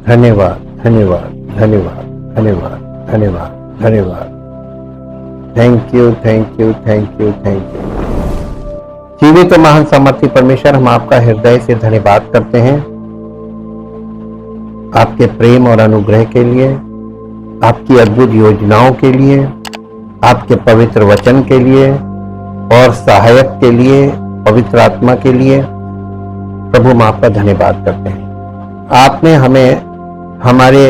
धन्यवाद, धन्यवाद, धन्यवाद, धन्यवाद, धन्यवाद, धन्यवाद। Thank you, thank you, thank you, thank you. जीवित तो महान सामर्थी परमेश्वर, हम आपका हृदय से धन्यवाद करते हैं आपके प्रेम और अनुग्रह के लिए, आपकी अद्भुत योजनाओं के लिए, आपके पवित्र वचन के लिए और सहायक के लिए, पवित्र आत्मा के लिए। प्रभु हम आपका धन्यवाद करते हैं। आपने हमें हमारे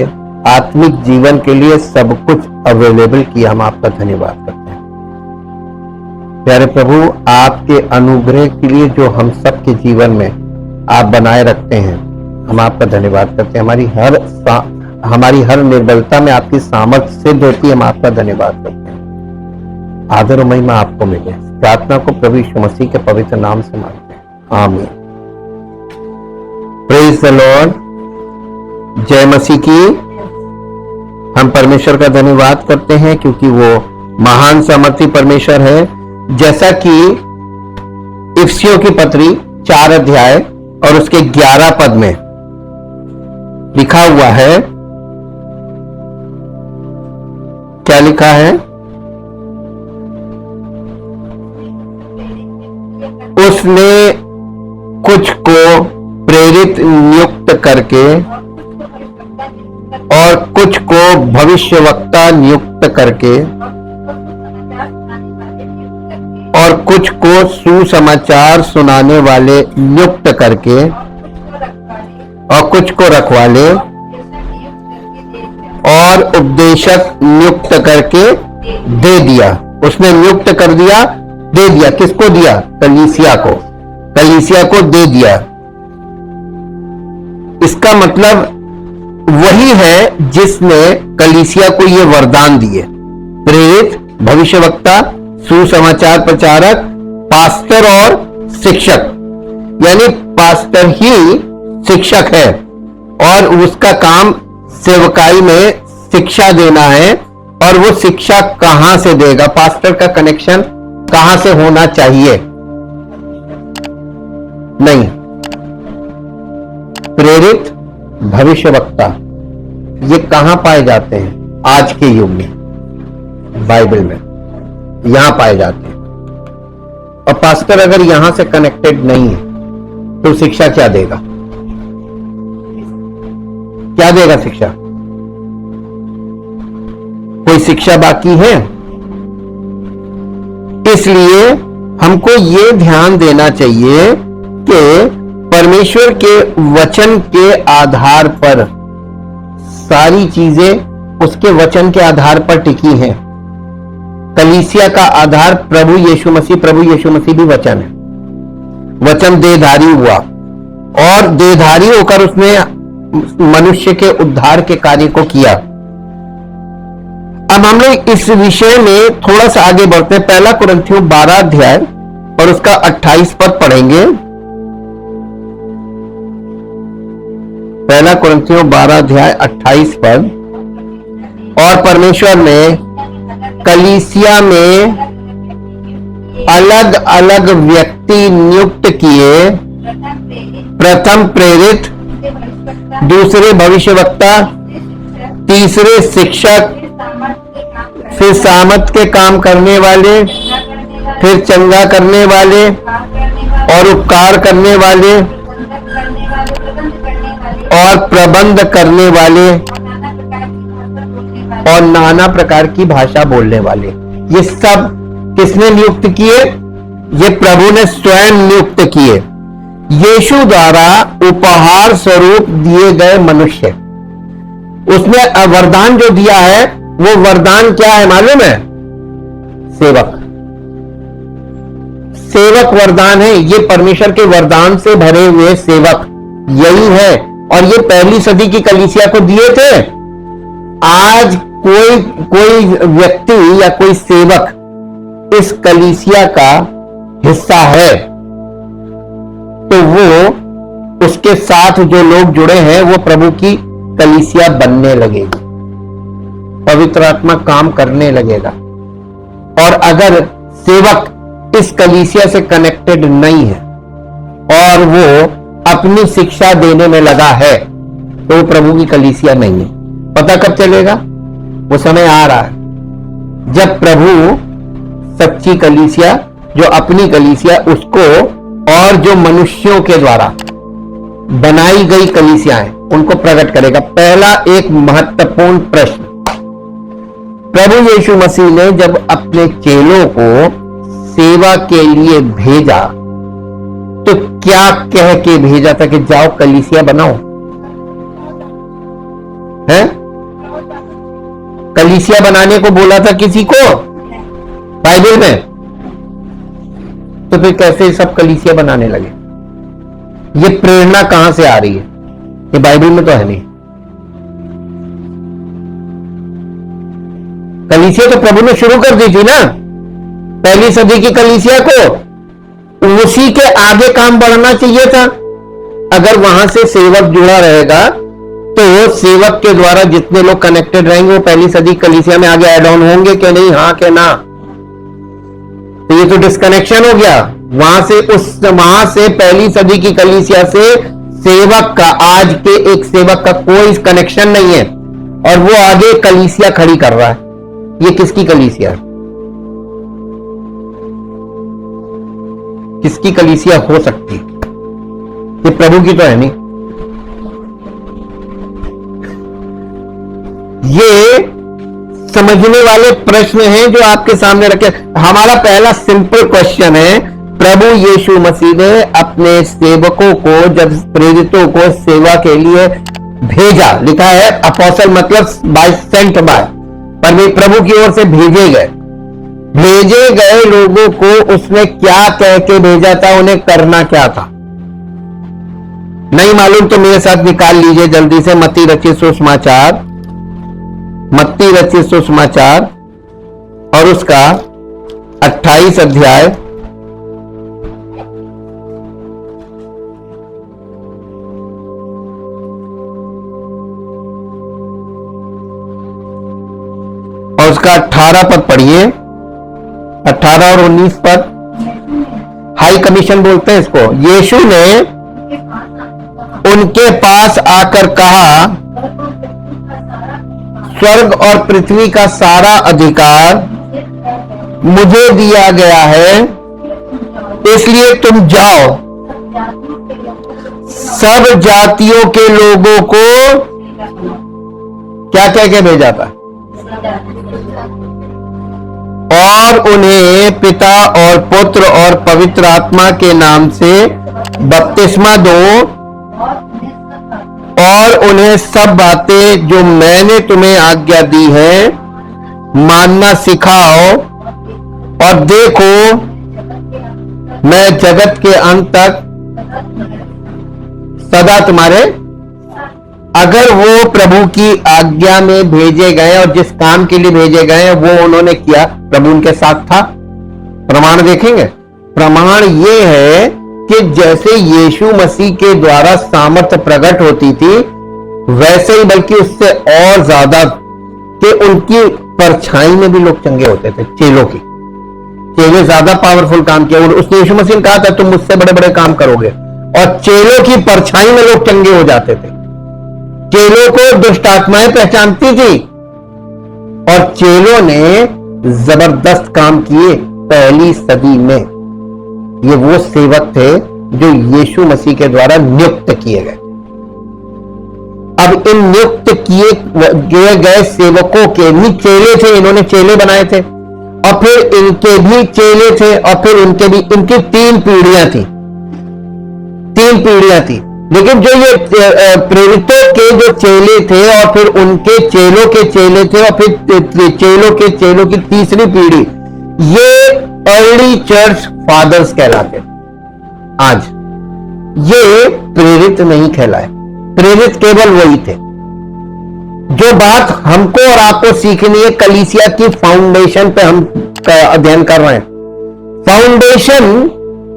आत्मिक जीवन के लिए सब कुछ अवेलेबल किया, हम आपका धन्यवाद करते हैं। प्यारे प्रभु, आपके अनुग्रह के लिए जो हम सबके जीवन में आप बनाए रखते हैं, हम आपका धन्यवाद करते हैं। हमारी हर निर्बलता में आपकी सामर्थ्य सिद्ध होती है, हम आपका धन्यवाद करते हैं। आदर और महिमा आपको मिले। प्रार्थना को प्रभु यीशु मसीह के पवित्र नाम से मांगते हैं, आमीन। Praise the Lord. जय मसीह की। हम परमेश्वर का धन्यवाद करते हैं क्योंकि वो महान सामर्थी परमेश्वर है। जैसा कि इफिसियों की पत्री 4 अध्याय और उसके 11 पद में लिखा हुआ है, क्या लिखा है? उसने कुछ को प्रेरित नियुक्त करके और कुछ को भविष्यवक्ता नियुक्त करके और कुछ को सुसमाचार सुनाने वाले नियुक्त करके और कुछ को रखवाले और उपदेशक नियुक्त करके दे दिया। उसने नियुक्त कर दिया, दे दिया। किसको दिया? कलीसिया को। कलीसिया को दे दिया। इसका मतलब वही है जिसने कलीसिया को ये वरदान दिए, प्रेरित, भविष्यवक्ता, सुसमाचार प्रचारक, पास्टर और शिक्षक। यानी पास्टर ही शिक्षक है और उसका काम सेवकाई में शिक्षा देना है। और वो शिक्षा कहां से देगा? पास्टर का कनेक्शन कहां से होना चाहिए? नहीं, प्रेरित, भविष्यवक्ता ये कहां पाए जाते हैं? आज के युग में बाइबल में यहां पाए जाते हैं। और पास्टर अगर यहां से कनेक्टेड नहीं है तो शिक्षा क्या देगा? क्या देगा शिक्षा? कोई शिक्षा बाकी है? इसलिए हमको ये ध्यान देना चाहिए कि परमेश्वर के वचन के आधार पर सारी चीजें उसके वचन के आधार पर टिकी हैं। कलीसिया का आधार प्रभु यीशु मसीह, प्रभु यीशु मसीह भी वचन है। वचन देहधारी हुआ और देहधारी होकर उसने मनुष्य के उद्धार के कार्य को किया। अब हम लोग इस विषय में थोड़ा सा आगे बढ़ते हैं। 1 कुरिन्थियों 12 अध्याय और उसका 28 पद पढ़ेंगे। 1 कुरिन्थियों 12 अध्याय 28 पद। और परमेश्वर ने कलीसिया में अलग अलग व्यक्ति नियुक्त किए, प्रथम प्रेरित, दूसरे भविष्यवक्ता, तीसरे शिक्षक, फिर सामर्थ के काम करने वाले, फिर चंगा करने वाले और उपकार करने वाले और प्रबंध करने वाले और नाना प्रकार की भाषा बोलने वाले। ये सब किसने नियुक्त किए? ये प्रभु ने स्वयं नियुक्त किए, यीशु द्वारा उपहार स्वरूप दिए गए मनुष्य। उसने वरदान जो दिया है वो वरदान क्या है मालूम है? सेवक। सेवक वरदान है। ये परमेश्वर के वरदान से भरे हुए सेवक यही है। और ये पहली सदी की कलीसिया को दिए थे। आज कोई व्यक्ति या कोई सेवक इस कलीसिया का हिस्सा है तो वो उसके साथ जो लोग जुड़े हैं वो प्रभु की कलीसिया बनने लगेगी, पवित्र आत्मा काम करने लगेगा। और अगर सेवक इस कलीसिया से कनेक्टेड नहीं है और वो अपनी शिक्षा देने में लगा है तो वो प्रभु की कलीसिया नहीं है। पता कब चलेगा? वो समय आ रहा है जब प्रभु सच्ची कलीसिया, जो अपनी कलीसिया, उसको और जो मनुष्यों के द्वारा बनाई गई कलीसियाएं, उनको प्रकट करेगा। पहला एक महत्वपूर्ण प्रश्न, प्रभु यीशु मसीह ने जब अपने चेलों को सेवा के लिए भेजा तो क्या कह के भेजा था कि जाओ कलीसिया बनाओ? है? कलीसिया बनाने को बोला था किसी को बाइबल में? तो फिर कैसे सब कलीसिया बनाने लगे? ये प्रेरणा कहां से आ रही है? ये बाइबल में तो है नहीं। कलीसिया तो प्रभु ने शुरू कर दी थी ना, पहली सदी की कलीसिया को। उसी के आगे काम बढ़ना चाहिए था। अगर वहां से सेवक जुड़ा रहेगा तो सेवक के द्वारा जितने लोग कनेक्टेड रहेंगे वो पहली सदी कलीसिया में आगे ऐड ऑन होंगे कि नहीं? हाँ के ना? तो ये तो डिस्कनेक्शन हो गया। वहां से पहली सदी की कलीसिया से सेवक का, आज के एक सेवक का कोई कनेक्शन नहीं है, और वो आगे कलीसिया खड़ी कर रहा है। ये किसकी कलीसिया है? किसकी कलीसिया हो सकती? ये प्रभु की तो है नहीं। ये समझने वाले प्रश्न हैं जो आपके सामने रखे। हमारा पहला सिंपल क्वेश्चन है, प्रभु यीशु मसीह ने अपने सेवकों को, जब प्रेरितों को सेवा के लिए भेजा, लिखा है अपोस्टल मतलब बाय, सेंट बाय, पर प्रभु की ओर से भेजे गए लोगों को उसने क्या कह के भेजा था? उन्हें करना क्या था? नहीं मालूम तो मेरे साथ निकाल लीजिए जल्दी से मत्ती रचित सुसमाचार, मत्ती रचित सुसमाचार और उसका 28 अध्याय और उसका 18 पद पढ़िए, 18 और 19 पद। हाई कमीशन बोलते हैं इसको। यीशु ने उनके पास आकर कहा, स्वर्ग और पृथ्वी का सारा अधिकार मुझे दिया गया है, इसलिए तुम जाओ, सब जातियों के लोगों को क्या कह के भेजा था? और उन्हें पिता और पुत्र और पवित्र आत्मा के नाम से बपतिस्मा दो और उन्हें सब बातें जो मैंने तुम्हें आज्ञा दी है मानना सिखाओ, और देखो मैं जगत के अंत तक सदा तुम्हारे। अगर वो प्रभु की आज्ञा में भेजे गए और जिस काम के लिए भेजे गए वो उन्होंने किया, प्रभु उनके साथ था। प्रमाण देखेंगे। प्रमाण ये है कि जैसे यीशु मसीह के द्वारा सामर्थ्य प्रकट होती थी, वैसे ही बल्कि उससे और ज्यादा कि उनकी परछाई में भी लोग चंगे होते थे। चेलों की, चेले ज्यादा पावरफुल काम किया। उसने यीशु मसीह ने कहा था तुम मुझसे बड़े बड़े काम करोगे, और चेलों की परछाई में लोग चंगे हो जाते थे। चेलों को दुष्ट आत्माएं पहचानती थी और चेलों ने जबरदस्त काम किए पहली सदी में। ये वो सेवक थे जो यीशु मसीह के द्वारा नियुक्त किए गए। अब इन नियुक्त किए गए सेवकों के भी चेले थे, इन्होंने चेले बनाए थे, और फिर इनके भी चेले थे, और फिर इनके भी, इनकी 3 पीढ़ियां थी, 3 पीढ़ियां थी। लेकिन जो ये प्रेरितों के जो चेले थे और फिर उनके चेलों के चेले थे और फिर चेलों के चेलों की तीसरी पीढ़ी, ये अर्ली चर्च फादर्स कहलाते। आज ये प्रेरित नहीं कहलाए, प्रेरित केवल वही थे। जो बात हमको और आपको सीखनी है, कलीसिया की फाउंडेशन पे हम अध्ययन कर रहे हैं। फाउंडेशन,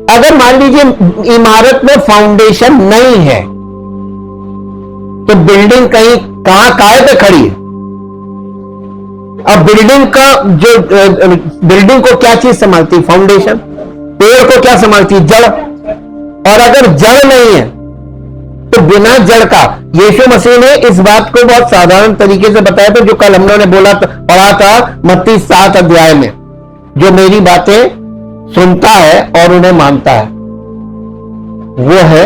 अगर मान लीजिए इमारत में फाउंडेशन नहीं है तो बिल्डिंग कहां काय पे खड़ी है? अब बिल्डिंग का जो बिल्डिंग को क्या चीज संभालती? फाउंडेशन। पेड़ को क्या संभालती? जड़। और अगर जड़ नहीं है, तो बिना जड़ का, यीशु मसीह ने इस बात को बहुत साधारण तरीके से बताया था, जो कल हम लोगों ने पढ़ा था मत्ती 7 अध्याय में। जो मेरी बातें सुनता है और उन्हें मानता है, वो है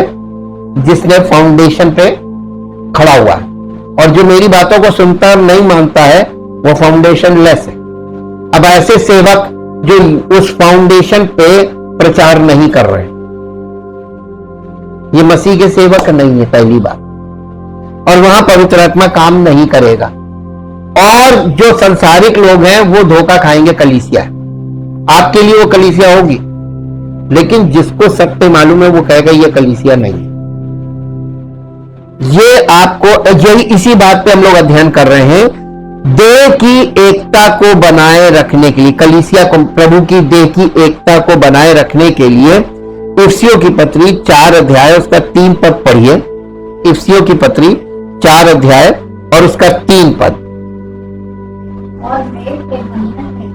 जिसने फाउंडेशन पे खड़ा हुआ है, और जो मेरी बातों को सुनता और नहीं मानता है वो फाउंडेशन लेस है। अब ऐसे सेवक जो उस फाउंडेशन पे प्रचार नहीं कर रहे, ये मसीह के सेवक नहीं है, पहली बात। और वहां पवित्र आत्मा काम नहीं करेगा, और जो संसारिक लोग हैं वो धोखा खाएंगे। कलीसिया आपके लिए वो कलीसिया होगी, लेकिन जिसको सत्य मालूम है वो कहेगा ये कलीसिया नहीं है। ये आपको यही इसी बात पे हम लोग अध्ययन कर रहे हैं। देह की एकता को बनाए रखने के लिए, कलीसिया को, प्रभु की देह की एकता को बनाए रखने के लिए इफिसियों की पत्री 4 अध्याय उसका 3 पद पढ़िए। इफिसियों की पत्री 4 अध्याय और उसका 3 पद।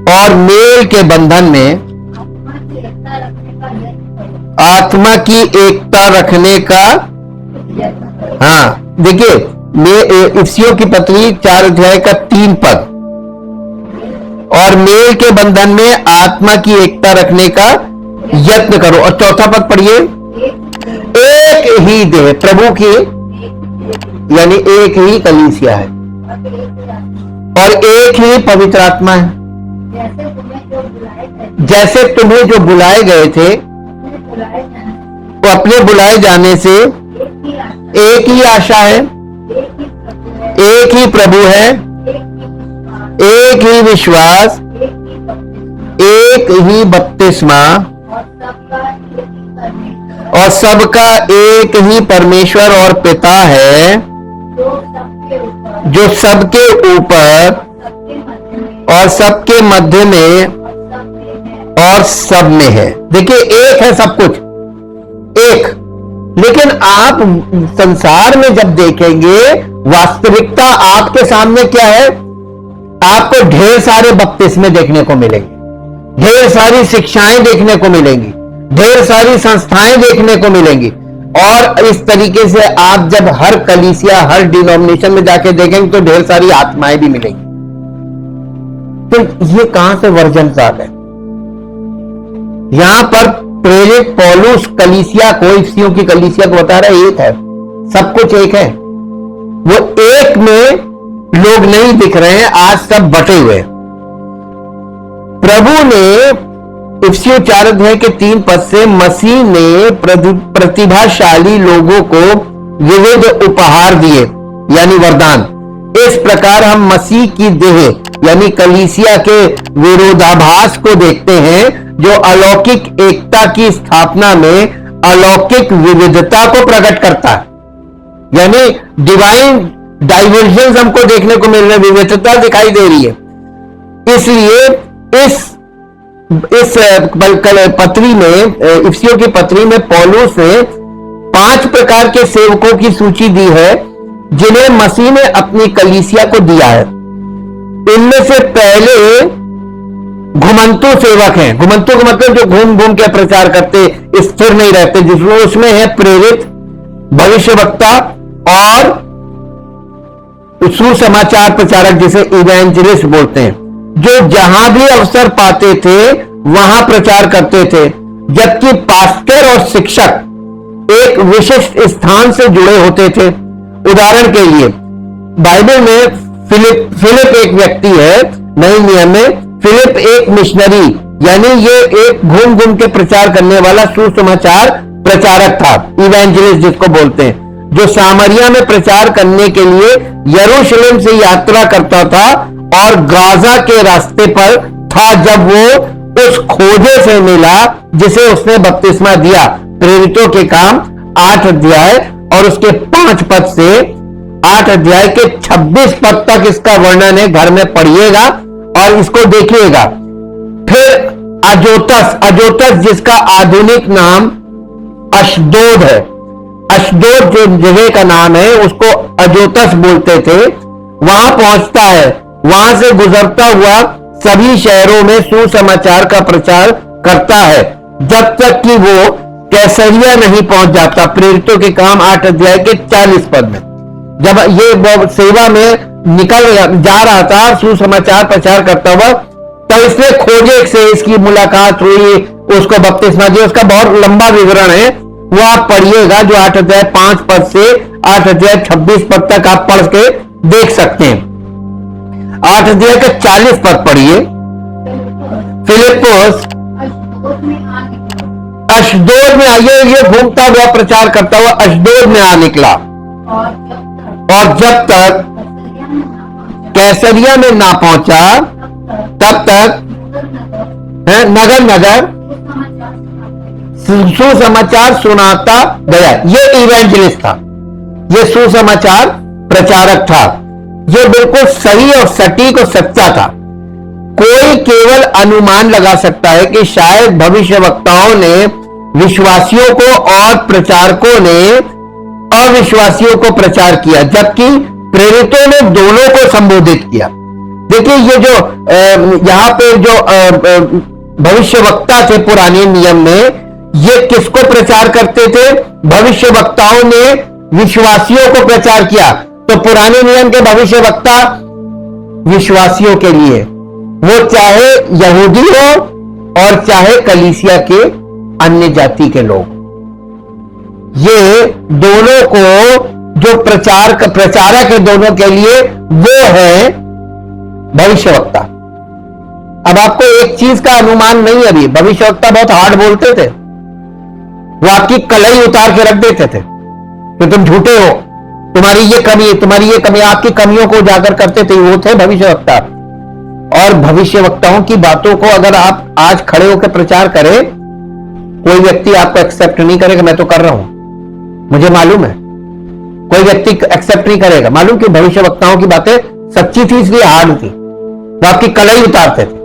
और मेल के बंधन में आत्मा की एकता रखने का, हाँ देखिए, इफिसियों की पत्री 4 अध्याय का 3 पद। और मेल के बंधन में आत्मा की एकता रखने का यत्न करो। और चौथा पद पढ़िए, एक ही देह, प्रभु की यानी एक ही कलीसिया है और एक ही पवित्र आत्मा है। जैसे तुम्हें जो बुलाए गए थे वो अपने बुलाए जाने से एक ही आशा है, एक ही प्रभु है, एक ही विश्वास, एक ही बपतिस्मा, और सबका एक ही परमेश्वर और पिता है, जो सबके ऊपर और सबके मध्य में और सब में है। देखिए, एक है सब कुछ, एक। लेकिन आप संसार में जब देखेंगे, वास्तविकता आपके सामने क्या है? आपको ढेर सारे बपतिस्मे देखने को मिलेंगे, ढेर सारी शिक्षाएं देखने को मिलेंगी, ढेर सारी संस्थाएं देखने को मिलेंगी। और इस तरीके से आप जब हर कलीसिया, हर डिनोमिनेशन में जाके देखेंगे तो ढेर सारी आत्माएं भी मिलेंगी। तो ये कहां से वर्जन आ गए? यहां पर प्रेरित पौलुस कलीसिया को, इफिसियों की कलीसिया को बता रहा है एक है, सब कुछ एक है। वो एक में लोग नहीं दिख रहे हैं, आज सब बटे हुए। प्रभु ने इफिसियों 4 अध्याय के 3 पद से मसीह ने प्रतिभाशाली लोगों को विविध उपहार दिए, यानी वरदान। इस प्रकार हम मसीह की देह यानी कलीसिया के विरोधाभास को देखते हैं, जो अलौकिक एकता की स्थापना में अलौकिक विविधता को प्रकट करता है। यानी डिवाइन डाइवर्जेंस हमको देखने को मिल रहा है, विविधता दिखाई दे रही है। इसलिए इस पत्री में, इफिसियों की पत्री में पौलुस ने 5 प्रकार के सेवकों की सूची दी है, जिन्हें मसीह ने अपनी कलीसिया को दिया है। इनमें से पहले घुमंतु सेवक हैं। घुमंतु का मतलब जो घूम घूम के प्रचार करते, स्थिर नहीं रहते, जिसमें उसमें है प्रेरित, भविष्यवक्ता और सुसमाचार प्रचारक, जिसे इवेंजलिस्ट बोलते हैं, जो जहां भी अवसर पाते थे वहां प्रचार करते थे। जबकि पास्टर और शिक्षक एक विशिष्ट स्थान से जुड़े होते थे। उदाहरण के लिए बाइबल में फिलिप एक व्यक्ति है, नए नियम में फिलिप एक मिशनरी, यानी ये एक घूम घूम के प्रचार करने वाला सुसमाचार प्रचारक था, इवेंजलिस्ट जिसको बोलते हैं, जो सामरिया में प्रचार करने के लिए यरूशलेम से यात्रा करता था और गाजा के रास्ते पर था जब वो उस खोजे से मिला जिसे उसने बपतिस्मा दिया। प्रेरितों के काम 8 अध्याय और उसके 5 पद से 8 अध्याय के 26 पद तक इसका वर्णन है। घर में पढ़िएगा और इसको देखिएगा। फिर अजोतस जिसका आधुनिक नाम अशदोद है, अशदोद जो जगह का नाम है उसको अजोतस बोलते थे, वहां पहुंचता है। वहां से गुजरता हुआ सभी शहरों में सुसमाचार का प्रचार करता है, जब तक कि वो कैसरिया नहीं पहुंच जाता। प्रेरितों के काम 8 अध्याय के 40 पद में, जब ये सेवा में निकल जा रहा था सुसमाचार प्रचार करता हुआ, तो इसने खोजे से इसकी मुलाकात हुई, उसको बपतिस्मा दिया। उसका बहुत लंबा विवरण है, वो आप पढ़िएगा, जो 8 अध्याय 5 पद से 8 अध्याय 26 पद तक आप पढ़ के देख सकते हैं। 8 अध्याय का 40 पद पढ़िए। फिलिप्पुस अशदोद में आइए, ये घूमता हुआ प्रचार करता हुआ अशदोद में आ निकला, और जब तक कैसरिया में ना पहुंचा तब तक नगर नगर सुसमाचार सुनाता गया। ये इवेंजलिस्ट था, ये सुसमाचार प्रचारक था, ये बिल्कुल सही और सटीक और सच्चा था। कोई केवल अनुमान लगा सकता है कि शायद भविष्यवक्ताओं ने विश्वासियों को और प्रचारकों ने अविश्वासियों को प्रचार किया, जबकि प्रेरितों ने दोनों को संबोधित किया। देखिए, ये जो यहां पे जो भविष्यवक्ता थे पुराने नियम में, ये किसको प्रचार करते थे? भविष्यवक्ताओं ने विश्वासियों को प्रचार किया। तो पुराने नियम के भविष्यवक्ता विश्वासियों के लिए, वो चाहे यहूदी हो और चाहे कलीसिया के अन्य जाति के लोग, ये दोनों को जो प्रचारक है दोनों के लिए, वो है भविष्यवक्ता। अब आपको एक चीज का अनुमान नहीं, अभी भविष्यवक्ता बहुत हार्ड बोलते थे, वो आपकी कलई उतार के रख देते थे कि तुम झूठे हो, तुम्हारी ये कमी, आपकी कमियों को उजागर करते थे, वो थे भविष्यवक्ता। और भविष्यवक्ताओं की बातों को अगर आप आज खड़े होकर प्रचार करें, कोई व्यक्ति आपको एक्सेप्ट नहीं करेगा। मैं तो कर रहा हूं, मुझे मालूम है, कोई व्यक्ति एक्सेप्ट नहीं करेगा। मालूम कि भविष्यवक्ताओं की बातें सच्ची थी, इसलिए हार्ड थी। वो आपकी कलई उतारते थे,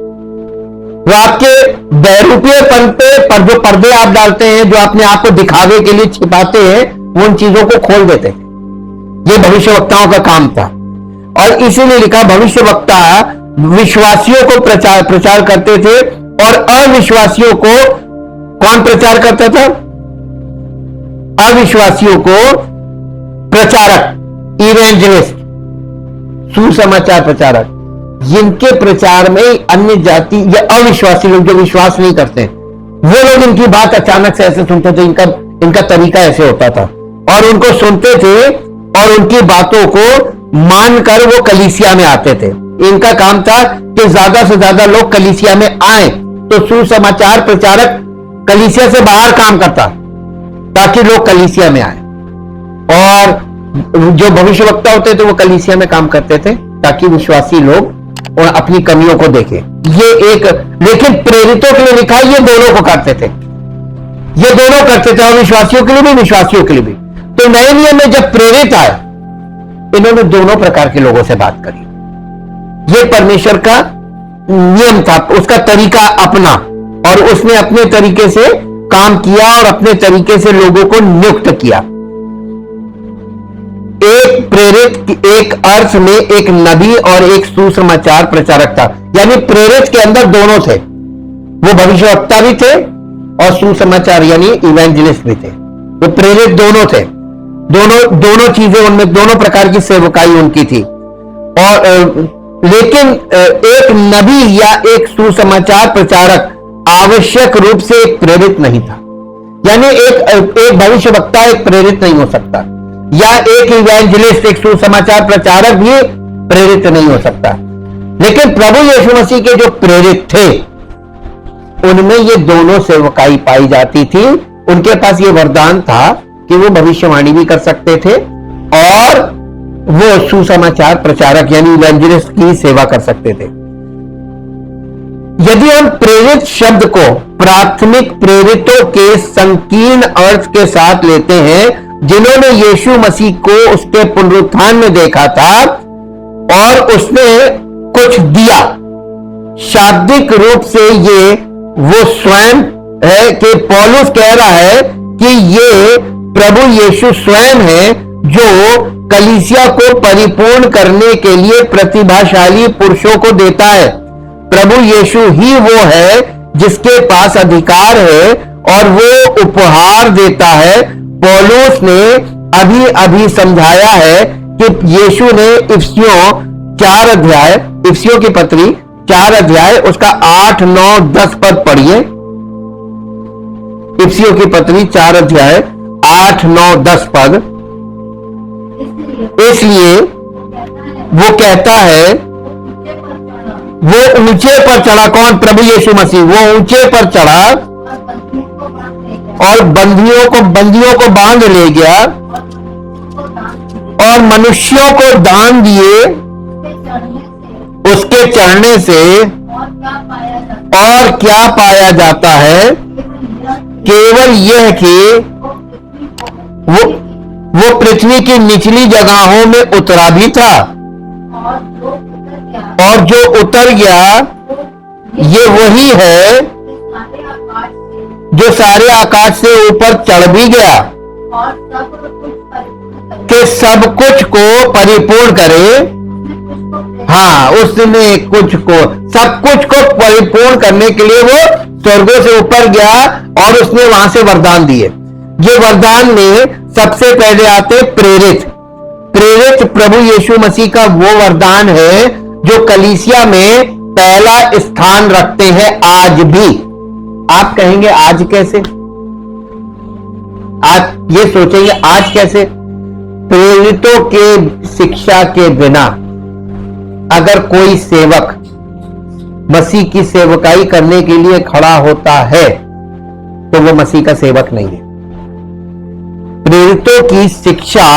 वो आपके बहरूपीयपन पे पर जो पर्दे आप डालते हैं, जो अपने आप को दिखावे के लिए छिपाते हैं, वो उन चीजों को खोल देते थे। ये भविष्यवक्ताओं का काम था, और इसीलिए लिखा भविष्यवक्ता विश्वासियों को प्रचार करते थे, और अविश्वासियों को कौन प्रचार करता था? अविश्वासियों को प्रचारक, इवेंजलिस्ट, सुसमाचार प्रचारक, जिनके प्रचार में अन्य जाति या अविश्वासी लोग जो विश्वास नहीं करते, वो लोग इनकी बात अचानक से ऐसे सुनते थे। इनका तरीका ऐसे होता था, और उनको सुनते थे और उनकी बातों को मानकर वो कलीसिया में आते थे। इनका काम था कि ज्यादा से ज्यादा लोग कलीसिया में आए, तो सुसमाचार प्रचारक कलीसिया से बाहर काम करता ताकि लोग कलीसिया में आए, और जो भविष्यवक्ता होते थे वो कलीसिया में काम करते थे ताकि विश्वासी लोग और अपनी कमियों को देखें। ये एक, लेकिन प्रेरितों के लिए लिखा, ये दोनों को करते थे, ये दोनों करते थे, और विश्वासियों के लिए भी, विश्वासियों के लिए भी। तो नए नियम में जब प्रेरित आए, इन्होंने दोनों प्रकार के लोगों से बात करी। ये परमेश्वर का नियम था, उसका तरीका अपना, और उसने अपने तरीके से काम किया और अपने तरीके से लोगों को नियुक्त किया। एक प्रेरित एक अर्थ में एक नबी और एक सुसमाचार प्रचारक था, यानी प्रेरित के अंदर दोनों थे, वो भविष्यवक्ता भी थे और सुसमाचार यानी इवेंजलिस्ट भी थे। वो प्रेरित दोनों थे, दोनों चीजें उनमें, दोनों प्रकार की सेवकाई उनकी थी। और लेकिन एक नबी या एक सुसमाचार प्रचारक आवश्यक रूप से एक प्रेरित नहीं था, यानी एक भविष्यवक्ता एक प्रेरित नहीं हो सकता, या एक इवेंजलिस्ट एक सुसमाचार प्रचारक भी प्रेरित नहीं हो सकता। लेकिन प्रभु यीशु मसीह के जो प्रेरित थे, उनमें ये दोनों सेवकाई पाई जाती थी। उनके पास ये वरदान था कि वो भविष्यवाणी भी कर सकते थे और वो सुसमाचार प्रचारक यानी इवेंजलिस्ट की सेवा कर सकते थे। यदि हम प्रेरित शब्द को प्राथमिक प्रेरितों के संकीर्ण अर्थ के साथ लेते हैं, जिन्होंने यीशु मसीह को उसके पुनरुत्थान में देखा था और उसने कुछ दिया, शाब्दिक रूप से ये वो स्वयं है कि पौलुस कह रहा है कि ये प्रभु यीशु स्वयं है जो कलीसिया को परिपूर्ण करने के लिए प्रतिभाशाली पुरुषों को देता है। प्रभु यीशु ही वो है जिसके पास अधिकार है और वो उपहार देता है। पौलुस ने अभी अभी समझाया है कि यीशु ने इफिसियों 4 अध्याय, इफिसियों की पत्री 4 अध्याय उसका 8, 9, 10 पद पढ़िए। इफिसियों की पत्री 4 अध्याय 8, 9, 10 पद। इसलिए वो कहता है, वो ऊंचे पर चढ़ा, कौन? प्रभु यीशु मसीह। वो ऊंचे पर चढ़ा और बंदियों को बांध ले गया और मनुष्यों को दान दिए उसके चढ़ने से। और क्या पाया जाता है? केवल यह कि वो पृथ्वी की निचली जगहों में उतरा भी था, और जो उतर गया ये वही है जो सारे आकाश से ऊपर चढ़ भी गया कि सब कुछ को परिपूर्ण करे। हाँ, उसने सब कुछ को परिपूर्ण करने के लिए वो स्वर्गों से ऊपर गया और उसने वहां से वरदान दिए। ये वरदान में सबसे पहले आते प्रेरित प्रभु यीशु मसीह का वो वरदान है जो कलीसिया में पहला स्थान रखते हैं आज भी। आप कहेंगे आज कैसे? आप ये सोचेंगे आज कैसे? प्रेरितों के शिक्षा के बिना अगर कोई सेवक मसीह की सेवकाई करने के लिए खड़ा होता है तो वो मसीह का सेवक नहीं है। प्रेरितों की शिक्षा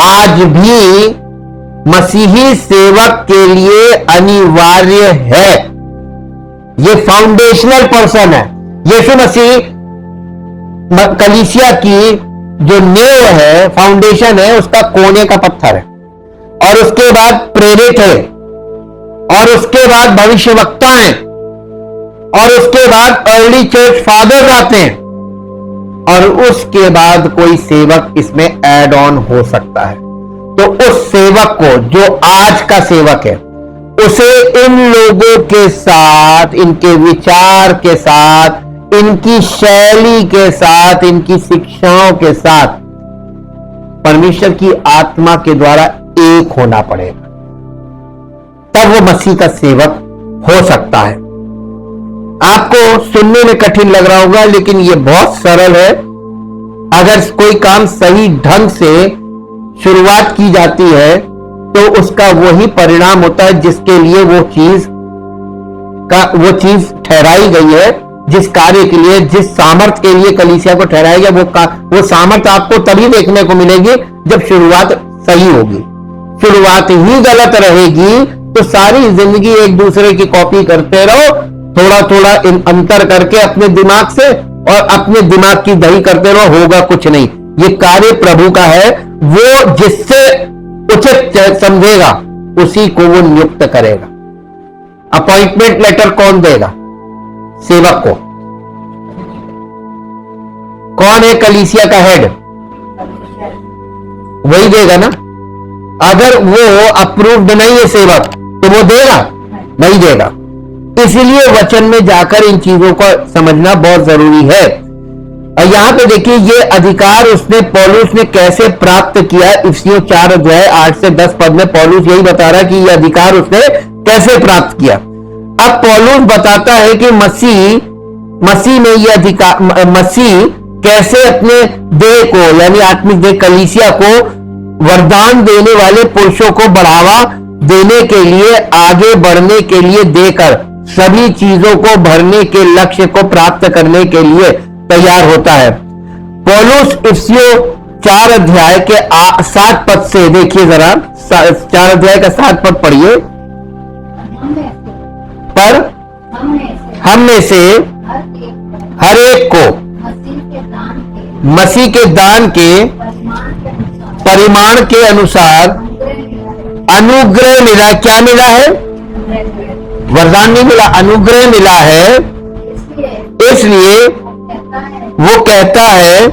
आज भी मसीही सेवक के लिए अनिवार्य है। ये फाउंडेशनल पर्सन है। यीशु मसीह कलीसिया की जो नींव है, फाउंडेशन है, उसका कोने का पत्थर है। और उसके बाद प्रेरित है, और उसके बाद भविष्यवक्ता हैं, और उसके बाद अर्ली चर्च फादर आते हैं, और उसके बाद कोई सेवक इसमें ऐड ऑन हो सकता है। तो उस सेवक को, जो आज का सेवक है, उसे इन लोगों के साथ, इनके विचार के साथ, इनकी शैली के साथ, इनकी शिक्षाओं के साथ परमेश्वर की आत्मा के द्वारा एक होना पड़ेगा, तब वो मसीह का सेवक हो सकता है। आपको सुनने में कठिन लग रहा होगा, लेकिन ये बहुत सरल है। अगर कोई काम सही ढंग से शुरुआत की जाती है तो उसका वही परिणाम होता है जिसके लिए वो चीज ठहराई गई है, जिस कार्य के लिए, जिस सामर्थ्य के लिए कलीसिया को ठहराया गया। वो सामर्थ्य आपको तभी देखने को मिलेगी जब शुरुआत सही होगी। शुरुआत ही गलत रहेगी तो सारी जिंदगी एक दूसरे की कॉपी करते रहो, थोड़ा थोड़ा अंतर करके अपने दिमाग से, और अपने दिमाग की दही करते रहो, होगा कुछ नहीं। ये कार्य प्रभु का है। वो जिससे उचित समझेगा उसी को वो नियुक्त करेगा। अपॉइंटमेंट लेटर कौन देगा? सेवक को। कौन है कलीसिया का हेड? वही देगा ना। अगर वो अप्रूव्ड नहीं है सेवक तो वो देगा? नहीं देगा। इसलिए वचन में जाकर इन चीजों को समझना बहुत जरूरी है। और यहां पे देखिए, ये अधिकार उसने, पौलुस ने कैसे प्राप्त किया। इफिसियों 4 अध्याय 8 से 10 पद में पौलुस यही बता रहा है कि यह अधिकार उसने कैसे प्राप्त किया। अब पौलुस बताता है कि मसीह में यह अधिकार, मसीह कैसे अपने देह को, यानी आत्मिक देह कलीसिया को वरदान देने वाले पुरुषों को बढ़ावा देने के लिए, आगे बढ़ने के लिए देकर सभी चीजों को भरने के लक्ष्य को प्राप्त करने के लिए तैयार होता है। पौलुस इफिसियों 4 अध्याय के 7 पद से देखिए जरा, 4 अध्याय का 7 पद पढ़िए। पर हम में से हर एक को मसीह के दान के परिमाण के अनुसार अनुग्रह मिला। क्या मिला है? वरदान नहीं मिला, अनुग्रह मिला है। इसलिए वो कहता है,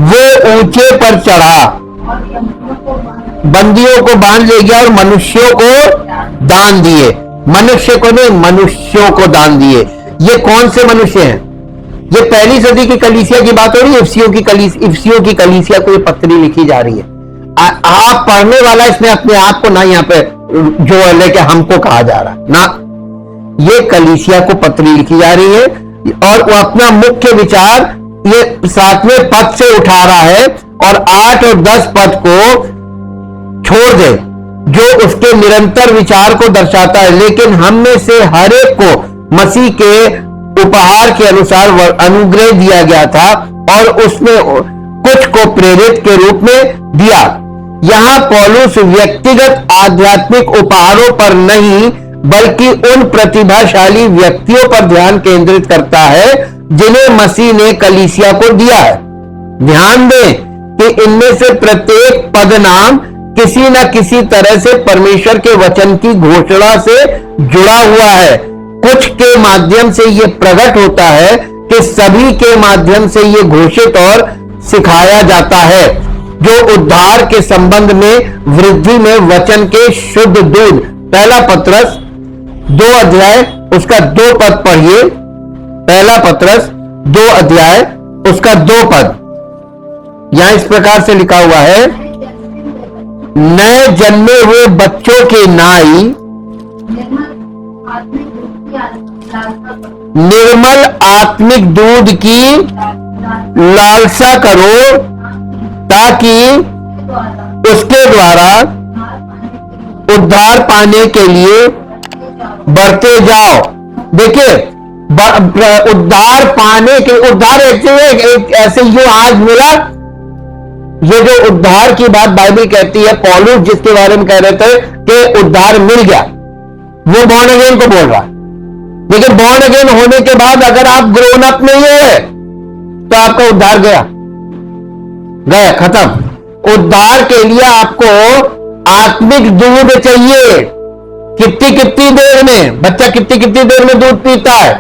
वो ऊंचे पर चढ़ा, बंदियों को बांध ले गया और मनुष्यों को दान दिए। मनुष्य को नहीं, मनुष्यों को दान दिए। ये कौन से मनुष्य हैं? ये पहली सदी की कलीसिया की बात हो रही है। इफिसियों की कलीसिया को ये पत्री लिखी जा रही है। आप पढ़ने वाला इसमें अपने आप को ना यहाँ पे जो लेके हमको कहा जा रहा है ना, ये कलीसिया को पत्री लिखी जा रही है और वो अपना मुख्य विचार ये 7वें पद से उठा रहा है और 8 और 10 पद को छोड़ दे जो उसके निरंतर विचार को दर्शाता है। लेकिन हम में से हर एक को मसीह के उपहार के अनुसार अनुग्रह दिया गया था और उसने कुछ को प्रेरित के रूप में दिया। यहां पौलुस व्यक्तिगत आध्यात्मिक उपहारों पर नहीं बल्कि उन प्रतिभाशाली व्यक्तियों पर ध्यान केंद्रित करता है जिन्हें मसीह ने कलीसिया को दिया है। ध्यान दें कि इनमें से प्रत्येक पदनाम किसी न किसी तरह से परमेश्वर के वचन की घोषणा से जुड़ा हुआ है। कुछ के माध्यम से यह प्रकट होता है कि सभी के माध्यम से यह घोषित और सिखाया जाता है जो उद्धार के संबंध में वृद्धि में वचन के शुद्ध दूध। पहला पत्रस 2 अध्याय उसका 2 पद पढ़िए। पहला पत्रस 2 अध्याय उसका 2 पद यहां इस प्रकार से लिखा हुआ है, नए जन्मे हुए बच्चों के नाई निर्मल आत्मिक दूध की लालसा करो ताकि उसके द्वारा उद्धार पाने के लिए बढ़ते जाओ। देखिए उद्धार पाने के उद्धार एक ऐसे जो आज मिला, ये जो उद्धार की बात बाइबल कहती है, पौलुस जिसके बारे में कह रहे थे कि उद्धार मिल गया, वो बॉर्न अगेन को बोल रहा है। लेकिन बॉर्न अगेन होने के बाद अगर आप ग्रोन अप नहीं हुए तो आपका उद्धार गया खत्म। उद्धार के लिए आपको आत्मिक दूध चाहिए। कितनी देर में बच्चा कितनी देर में दूध पीता है?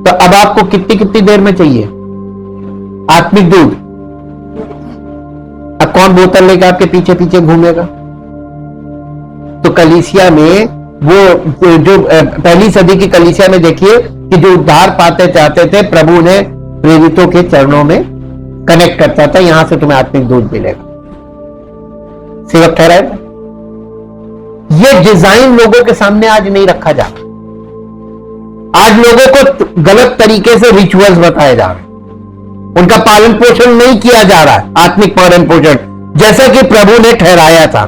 तो अब आपको कितनी देर में चाहिए आत्मिक दूध? अब कौन बोतल लेकर आपके पीछे पीछे घूमेगा? तो कलीसिया में वो जो पहली सदी की कलीसिया में देखिए कि जो उद्धार पाते चाहते थे, प्रभु ने प्रेरितों के चरणों में कनेक्ट करता था, यहां से तुम्हें आत्मिक दूध मिलेगा। सेवक ठहरा है। ये डिजाइन लोगों के सामने आज नहीं रखा जा रहा। आज लोगों को गलत तरीके से रिचुअल्स बताए जा रहे, उनका पालन पोषण नहीं किया जा रहा है, आत्मिक पालन पोषण जैसा कि प्रभु ने ठहराया था।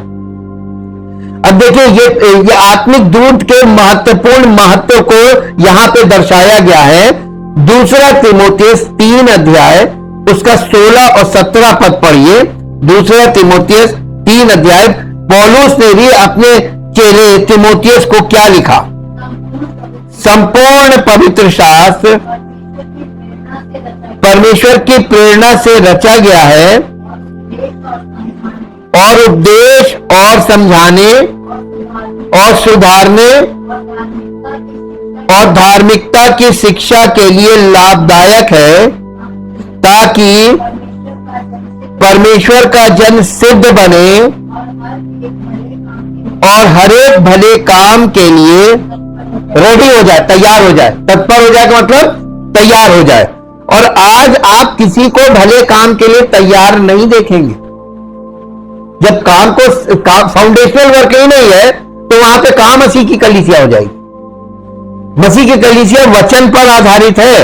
अब देखिए ये आत्मिक दूध के महत्वपूर्ण महत्व को यहां पे दर्शाया गया है। दूसरा तीमुथियुस 3 अध्याय उसका 16 और 17 पद पढ़िए। दूसरा तीमुथियुस 3 अध्याय पौलुस ने भी अपने चेले तीमुथियुस को क्या लिखा? संपूर्ण पवित्र शास्त्र परमेश्वर की प्रेरणा से रचा गया है और उपदेश और समझाने और सुधारने और धार्मिकता की शिक्षा के लिए लाभदायक है ताकि परमेश्वर का जन सिद्ध बने और हर एक भले काम के लिए रेडी हो जाए, तैयार हो जाए। तत्पर हो जाए का मतलब तैयार हो जाए। और आज आप किसी को भले काम के लिए तैयार नहीं देखेंगे। जब काम को फाउंडेशनल वर्क ही नहीं है तो वहां पे कहां मसीह की कलीसिया हो जाएगी? मसीह की कलीसिया वचन पर आधारित है।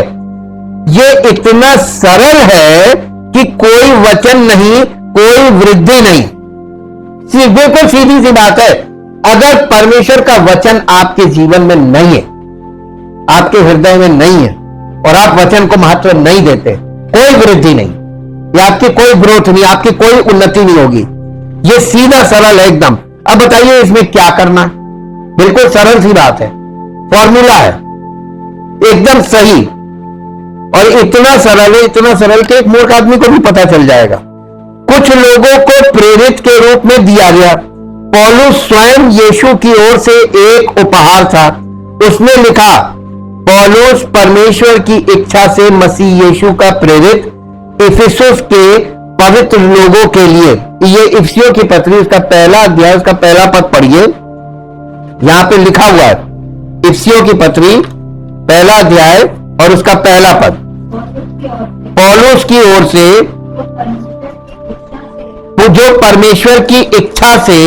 ये इतना सरल है कि कोई वचन नहीं, कोई वृद्धि नहीं। बिल्कुल सीधी सी बात है। अगर परमेश्वर का वचन आपके जीवन में नहीं है, आपके हृदय में नहीं है और आप वचन को महत्व नहीं देते, कोई वृद्धि नहीं, या आपकी कोई ग्रोथ नहीं, आपकी कोई उन्नति नहीं होगी। ये सीधा सरल है एकदम। अब बताइए इसमें क्या करना है? बिल्कुल सरल सी बात है, फॉर्मूला है एकदम सही। और इतना सरल कि एक मूर्ख आदमी को भी पता चल जाएगा। कुछ लोगों को प्रेरित के रूप में दिया गया। पौलुस स्वयं यीशु की ओर से एक उपहार था। उसने लिखा, पौलुस परमेश्वर की इच्छा से मसीह यीशु का प्रेरित इफिसुस के पवित्र लोगों के लिए। ये इफिसियों की पत्री उसका 1 अध्याय उसका 1 पद पढ़िए। यहां पे लिखा हुआ है, इफिसियों की पत्री पहला अध्याय और उसका पहला पद। पौलुस की ओर से जो परमेश्वर की इच्छा से,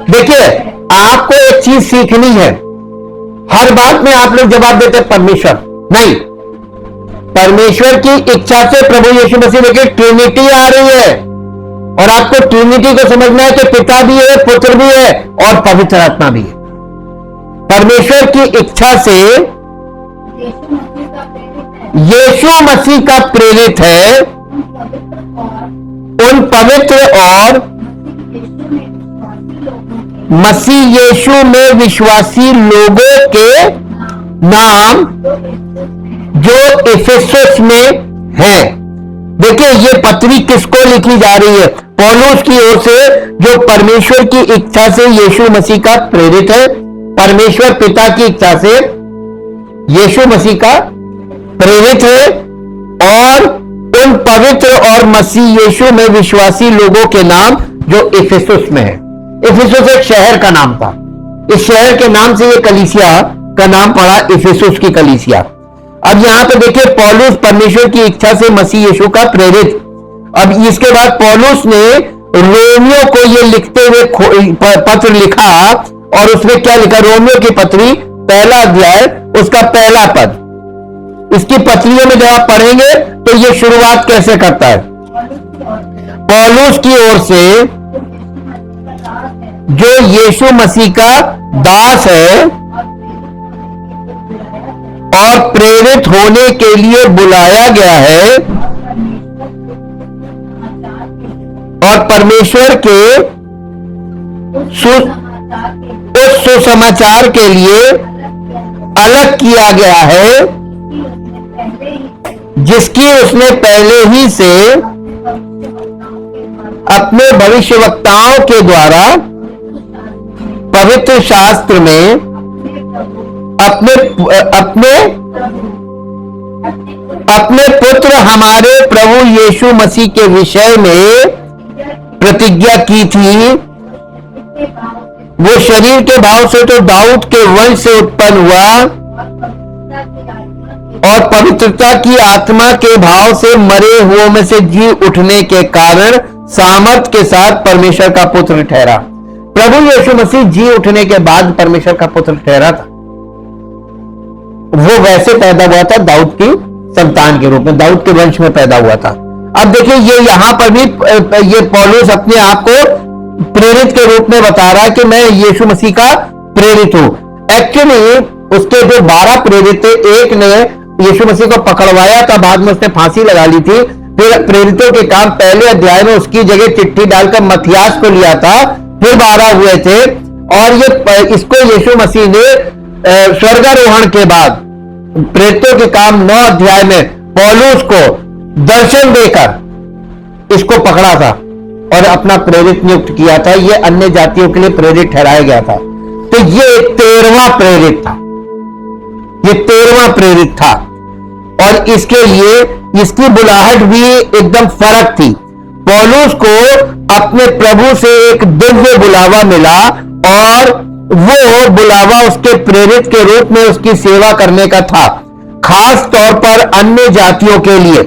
देखिए आपको एक चीज सीखनी है, हर बात में आप लोग जवाब देते परमेश्वर नहीं, परमेश्वर की इच्छा से प्रभु यीशु मसीह, देखिए ट्रिनिटी आ रही है और आपको ट्रिनिटी को समझना है कि पिता भी है, पुत्र भी है और पवित्र आत्मा भी है। परमेश्वर की इच्छा से यीशु मसीह का प्रेरित है उन पवित्र और मसीह यीशु में विश्वासी लोगों के नाम जो इफिसुस में है। देखिए ये पत्री किसको लिखी जा रही है? पौलुस की ओर से जो परमेश्वर की इच्छा से यीशु मसीह का प्रेरित है, परमेश्वर पिता की इच्छा से यीशु मसीह का प्रेरित है और उन पवित्र और मसीह यीशु में विश्वासी लोगों के नाम जो इफिसुस में है। इफिसुस एक शहर का नाम था, इस शहर के नाम से ये कलीसिया का नाम पड़ा इफिसुस की कलीसिया। अब यहां पे देखिए पौलुस परमेश्वर की इच्छा से मसीह यीशु का प्रेरित। अब इसके बाद पौलुस ने रोमियो को ये लिखते हुए पत्र लिखा और उसमें क्या लिखा? रोमियो की पत्री पहला अध्याय उसका पहला पद। इसकी पत्रियों में जब आप पढ़ेंगे तो ये शुरुआत कैसे करता है? पौलुस की ओर से जो यीशु मसीह का दास है और प्रेरित होने के लिए बुलाया गया है और परमेश्वर के उस सुसमाचार के लिए अलग किया गया है जिसकी उसने पहले ही से अपने भविष्यवक्ताओं के द्वारा पवित्र शास्त्र में अपने पुत्र हमारे प्रभु यीशु मसीह के विषय में प्रतिज्ञा की थी। वो शरीर के भाव से तो दाऊद के वंश से उत्पन्न हुआ और पवित्रता की आत्मा के भाव से मरे हुओं में से जी उठने के कारण सामर्थ के साथ परमेश्वर का पुत्र ठहरा। प्रभु यीशु मसीह जी उठने के बाद परमेश्वर का पुत्र ठहरा था। वो वैसे पैदा हुआ था दाऊद की संतान के रूप में, दाऊद के वंश में पैदा हुआ था। अब देखिए ये यहां पर भी ये पौलुस अपने आप को प्रेरित के रूप में बता रहा है कि मैं यीशु मसीह का प्रेरित हूं। एक्चुअली उसके जो 12 प्रेरित थे, एक ने यीशु मसीह को पकड़वाया था, बाद में उसने फांसी लगा ली थी। फिर प्रेरितों के काम पहले अध्याय में उसकी जगह चिट्ठी डालकर मथियास को लिया था, फिर 12 हुए थे। और ये इसको यीशु मसीह ने स्वर्गारोहण के बाद प्रेरितों के काम 9 अध्याय में पौलुस को दर्शन देकर इसको पकड़ा था और अपना प्रेरित नियुक्त किया था। ये अन्य जातियों के लिए प्रेरित ठहराया गया था। तो ये 13वां प्रेरित था, ये 13वां प्रेरित था और इसके लिए इसकी बुलाहट भी एकदम फर्क थी। पौलुस को अपने प्रभु से एक दिव्य बुलावा मिला और वो बुलावा उसके प्रेरित के रूप में उसकी सेवा करने का था, खास तौर पर अन्य जातियों के लिए।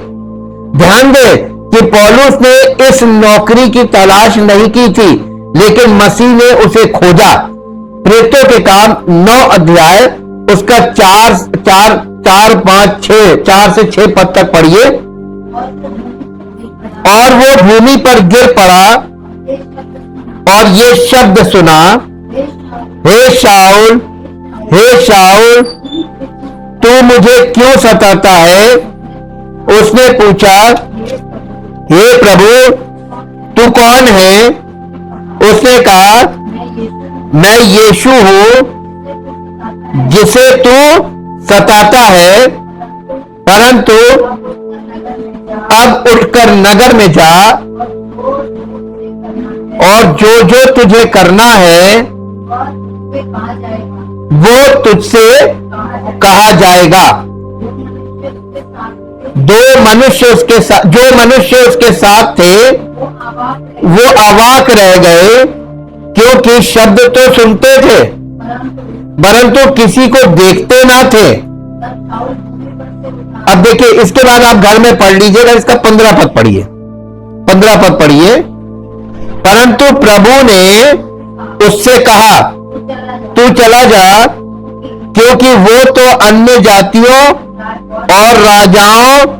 ध्यान दे कि पौलुस ने इस नौकरी की तलाश नहीं की थी, लेकिन मसीह ने उसे खोजा। प्रेरितों के काम 9 अध्याय उसका 4 से 6 पद तक पढ़िए। और वो भूमि पर गिर पड़ा और ये शब्द सुना, हे शाऊल, हे शाऊल, तू मुझे क्यों सताता है? उसने पूछा, हे प्रभु, तू कौन है? उसने कहा, मैं यीशु हूं जिसे तू सताता है, परंतु अब उठकर नगर में जा और जो जो तुझे करना है वो तुझसे कहा जाएगा। जो मनुष्य उसके साथ थे वो अवाक रह गए, क्योंकि शब्द तो सुनते थे परंतु किसी को देखते ना थे। अब देखिए, इसके बाद आप घर में पढ़ लीजिएगा, इसका 15 पद पढ़िए, 15 पद पढ़िए। परंतु प्रभु ने उससे कहा, तू चला जा, क्योंकि वो तो अन्य जातियों और राजाओं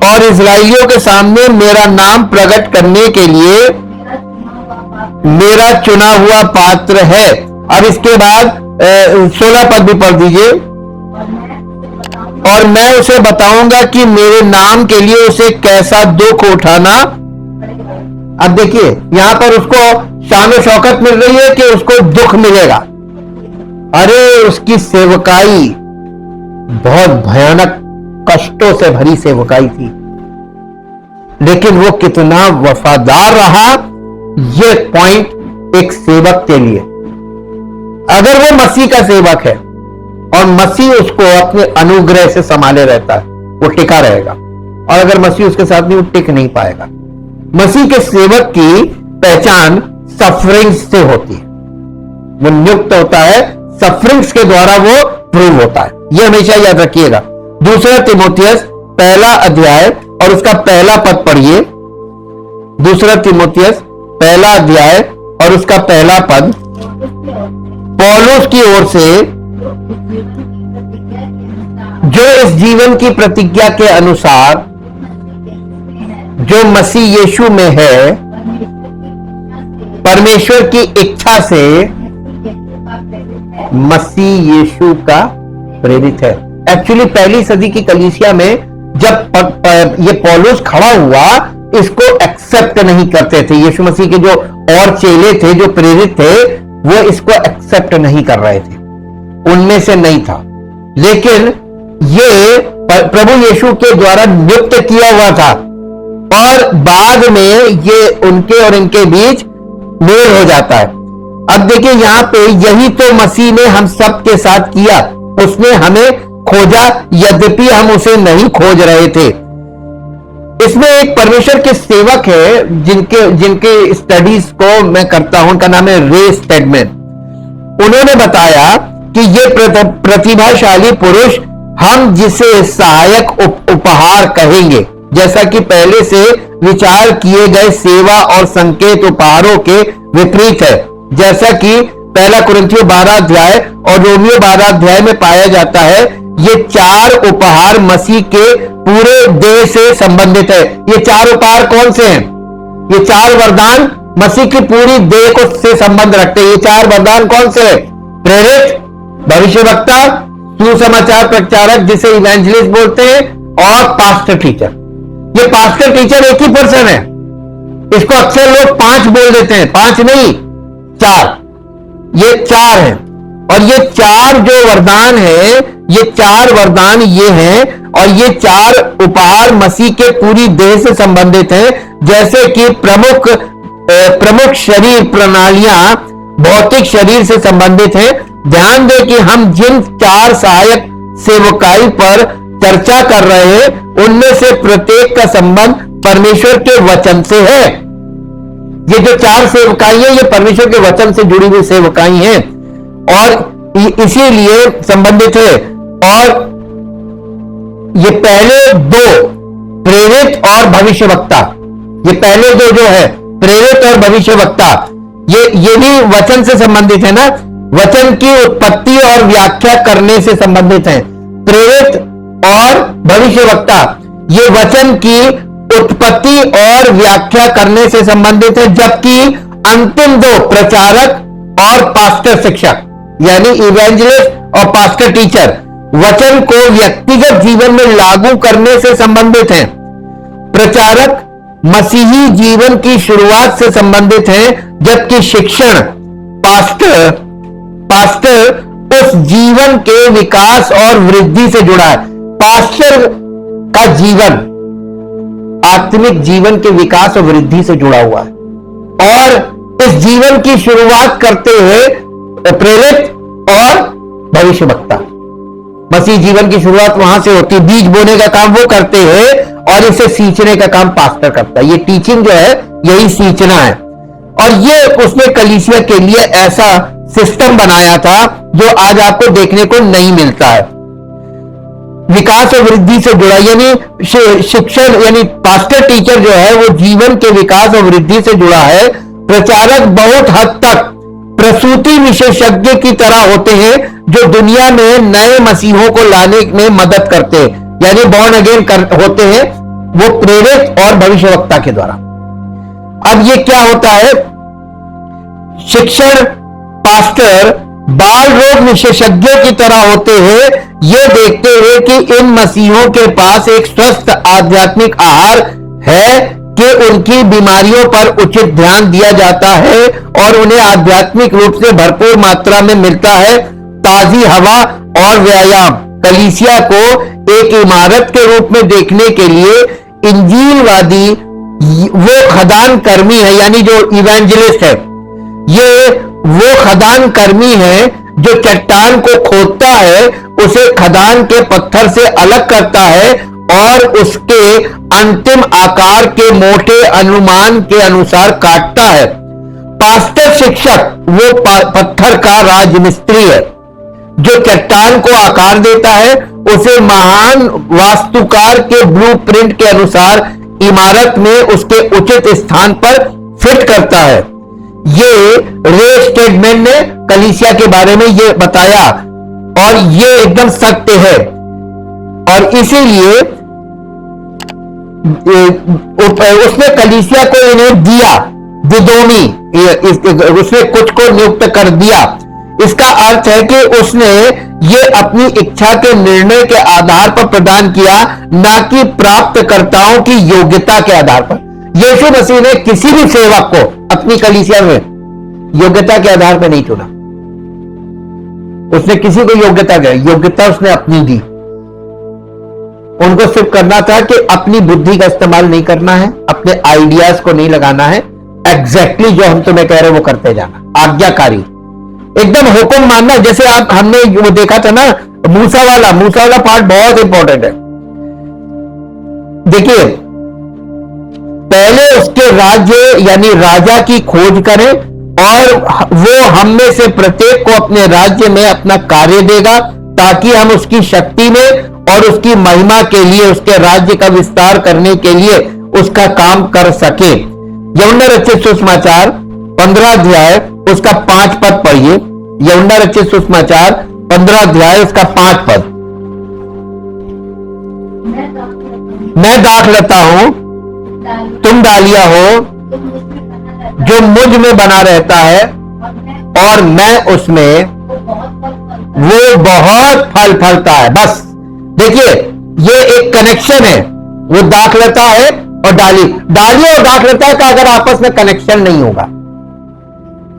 और इस्राएलियों के सामने मेरा नाम प्रकट करने के लिए मेरा चुना हुआ पात्र है। अब इसके बाद 16 पद भी पढ़ दीजिए। और मैं उसे बताऊंगा कि मेरे नाम के लिए उसे कैसा दुख उठाना। अब देखिए, यहां पर उसको शान और शौकत मिल रही है कि उसको दुख मिलेगा। अरे उसकी सेवकाई बहुत भयानक कष्टों से भरी सेवकाई थी, लेकिन वो कितना वफादार रहा, ये पॉइंट एक सेवक के लिए। अगर वो मसीह का सेवक है और मसीह उसको अपने अनुग्रह से संभाले रहता है, वो टिका रहेगा। और अगर मसीह उसके साथ नहीं, वो टिक नहीं पाएगा। मसीह के सेवक की पहचान सफरिंग्स से होती है। वो नियुक्त होता है, सफरिंग्स के द्वारा वो प्रूव होता है। ये हमेशा याद रखिएगा। दूसरा तीमुथियुस पहला अध्याय और उसका पहला पद पढ़िए। दूसरा तीमुथियुस पहला अध्याय और उसका पहला पद। पौलुस की ओर से, जो इस जीवन की प्रतिज्ञा के अनुसार, जो मसीह यीशु में है, परमेश्वर की इच्छा से मसीह यीशु का प्रेरित है। एक्चुअली पहली सदी की कलीसिया में जब ये पौलुस खड़ा हुआ, इसको एक्सेप्ट नहीं करते थे। यीशु मसीह के जो और चेले थे, जो प्रेरित थे, वो इसको एक्सेप्ट नहीं कर रहे थे, उनमें से नहीं था। लेकिन ये प्रभु यीशु के द्वारा नियुक्त किया हुआ था और बाद में ये उनके और इनके बीच मेल हो जाता है। अब देखिए, यहां पे यही तो मसीह ने हम सब के साथ किया। उसने हमें खोजा, यद्यपि हम उसे नहीं खोज रहे थे। इसमें एक परमेश्वर के सेवक है जिनके स्टडीज को मैं करता हूं, उनका नाम है रे स्टेडमैन। उन्होंने बताया कि ये प्रतिभाशाली पुरुष, हम जिसे सहायक उपहार कहेंगे, जैसा कि पहले से विचार किए गए सेवा और संकेत उपहारों के विपरीत है, जैसा कि पहला कुरिन्थियों 12 अध्याय और रोमियो 12 अध्याय में पाया जाता है। ये 4 उपहार मसीह के पूरे देह से संबंधित है। ये 4 उपहार कौन से हैं? ये 4 वरदान मसीह की पूरी देह को से संबंध रखते हैं। ये 4 वरदान कौन से हैं? प्रेरित, भविष्यवक्ता, सुसमाचार प्रचारक जिसे इवेंजलिस्ट बोलते हैं, और पास्टर टीचर। ये पास्टर टीचर एक ही पर्सन है। इसको अक्सर लोग 5 बोल देते हैं, 5 नहीं 4। ये 4 हैं। और ये 4 जो वरदान है, ये 4 वरदान ये हैं, और ये 4 उपहार मसीह के पूरी देह से संबंधित हैं। जैसे कि प्रमुख शरीर प्रणालियां भौतिक शरीर से संबंधित हैं। ध्यान दें कि हम जिन 4 सहायक सेवकाई पर चर्चा कर रहे हैं, उनमें से प्रत्येक का संबंध परमेश्वर के वचन से है। ये जो 4 सेवकाई है, ये परमेश्वर के वचन से जुड़ी हुई सेवकाई हैं और इसीलिए संबंधित है। और ये पहले 2 प्रेरित और भविष्यवक्ता, ये पहले 2 जो है प्रेरित और भविष्यवक्ता, ये भी वचन से संबंधित है ना। वचन की उत्पत्ति और व्याख्या करने से संबंधित है। प्रेरित और भविष्यवक्ता ये वचन की उत्पत्ति और व्याख्या करने से संबंधित है, जबकि अंतिम 2 प्रचारक और पास्टर शिक्षक, यानी इवेंजलिस्ट और पास्टर टीचर, वचन को व्यक्तिगत जीवन में लागू करने से संबंधित हैं। प्रचारक मसीही जीवन की शुरुआत से संबंधित है, जबकि शिक्षण पास्टर उस जीवन के विकास और वृद्धि से जुड़ा है। पास्टर का जीवन आत्मिक जीवन के विकास और वृद्धि से जुड़ा हुआ है, और इस जीवन की शुरुआत करते हुए प्रेरित और भविष्यवक्ता। मसीह जीवन की शुरुआत वहां से होती है। बीज बोने का काम वो करते हैं और इसे सींचने का काम पास्टर करता है। ये टीचिंग जो है, यही सींचना है। और ये उसने कलीसिया के लिए ऐसा सिस्टम बनाया था जो आज आपको देखने को नहीं मिलता है। विकास और वृद्धि से जुड़ा, यानी शिक्षण यानी पास्टर टीचर जो है वो जीवन के विकास और वृद्धि से जुड़ा है। प्रचारक बहुत हद तक प्रसूति विशेषज्ञ की तरह होते हैं जो दुनिया में नए मसीहों को लाने में मदद करते हैं, यानी बॉर्न अगेन होते हैं वो प्रेरित और भविष्यवक्ता के द्वारा। अब ये क्या होता है, शिक्षण पास्टर बाल रोग विशेषज्ञों की तरह होते हैं, ये देखते हुए कि इन मसीहों के पास एक स्वस्थ आध्यात्मिक आहार है कि उनकी बीमारियों पर उचित ध्यान दिया जाता है और उन्हें आध्यात्मिक रूप से भरपूर मात्रा में मिलता है। ताजी हवा और व्यायाम कलीसिया को एक इमारत के रूप में देखने के लिए इंजीलवादी वो खदान कर्मी है, यानी जो इवेंजलिस्ट है, ये वो खदान कर्मी है जो चट्टान को खोदता है, उसे खदान के पत्थर से अलग करता है और उसके अंतिम आकार के मोटे अनुमान के अनुसार काटता है। पास्टर शिक्षक वो पत्थर का राजमिस्त्री है जो चट्टान को आकार देता है, उसे महान वास्तुकार के ब्लूप्रिंट के अनुसार इमारत में उसके उचित स्थान पर फिट करता है। ये रे स्टेडमैन ने कलीसिया के बारे में ये बताया और ये एकदम सत्य है। और इसीलिए उसने कलीसिया को इन्हें दिया, दिदोनी, उसने कुछ को नियुक्त कर दिया। इसका अर्थ है कि उसने ये अपनी इच्छा के निर्णय के आधार पर प्रदान किया, ना कि प्राप्तकर्ताओं की योग्यता के आधार पर। यीशु मसीह ने किसी भी सेवक को अपनी कलीसिया में योग्यता के आधार पर नहीं चुना, उसने किसी को योग्यता उसने अपनी दी। उनको सिर्फ करना था कि अपनी बुद्धि का इस्तेमाल नहीं करना है, अपने आइडियाज को नहीं लगाना है, एग्जैक्टली जो हम तुम्हें कह रहे हैं वो करते जाना, आज्ञाकारी, एकदम हुक्म मानना। जैसे आप हमने वो देखा था ना, मूसा वाला पार्ट बहुत इंपॉर्टेंट है। देखिए, पहले उसके राज्य यानी राजा की खोज करें और वो हम में से प्रत्येक को अपने राज्य में अपना कार्य देगा ताकि हम उसकी शक्ति में और उसकी महिमा के लिए, उसके राज्य का विस्तार करने के लिए उसका काम कर सके। यूहन्ना रचित सुसमाचार 15 अध्याय उसका 5 पद पढ़िए। यूहन्ना रचित सुसमाचार 15 अध्याय उसका 5 पद। मैं दाख लेता हूं, तुम डालिया हो, जो मुझ में बना रहता है और मैं उसमें, वो बहुत फल फलता है। बस देखिए, ये एक कनेक्शन है, वो दाखलता है और डाली और दाखलता का अगर आपस में कनेक्शन नहीं होगा,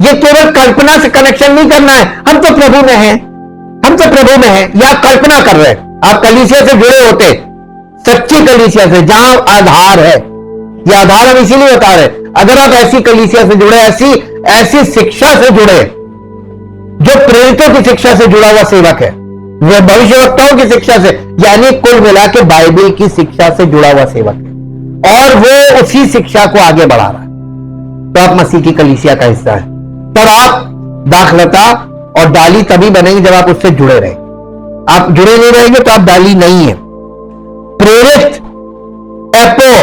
ये केवल कल्पना से कनेक्शन नहीं करना है, हम तो प्रभु में हैं, या कल्पना कर रहे हैं। आप कलीसिया से जुड़े होते, सच्ची कलीसिया से जहां आधार है, ये आधार हम इसीलिए बता रहे, अगर आप ऐसी कलीसिया से जुड़े, ऐसी शिक्षा से जुड़े जो प्रेरितों की शिक्षा से जुड़ा हुआ सेवक है, वह भविष्यवक्ताओं की शिक्षा से, यानी कुल मिला के बाइबल की शिक्षा से जुड़ा हुआ सेवक है और वो उसी शिक्षा को आगे बढ़ा रहा है, तो आप मसीह की कलीसिया का हिस्सा है। तब आप दाखलता और डाली तभी बनेंगे जब आप उससे जुड़े रहे। आप जुड़े नहीं रहेंगे तो आप डाली नहीं है। प्रेरित एपो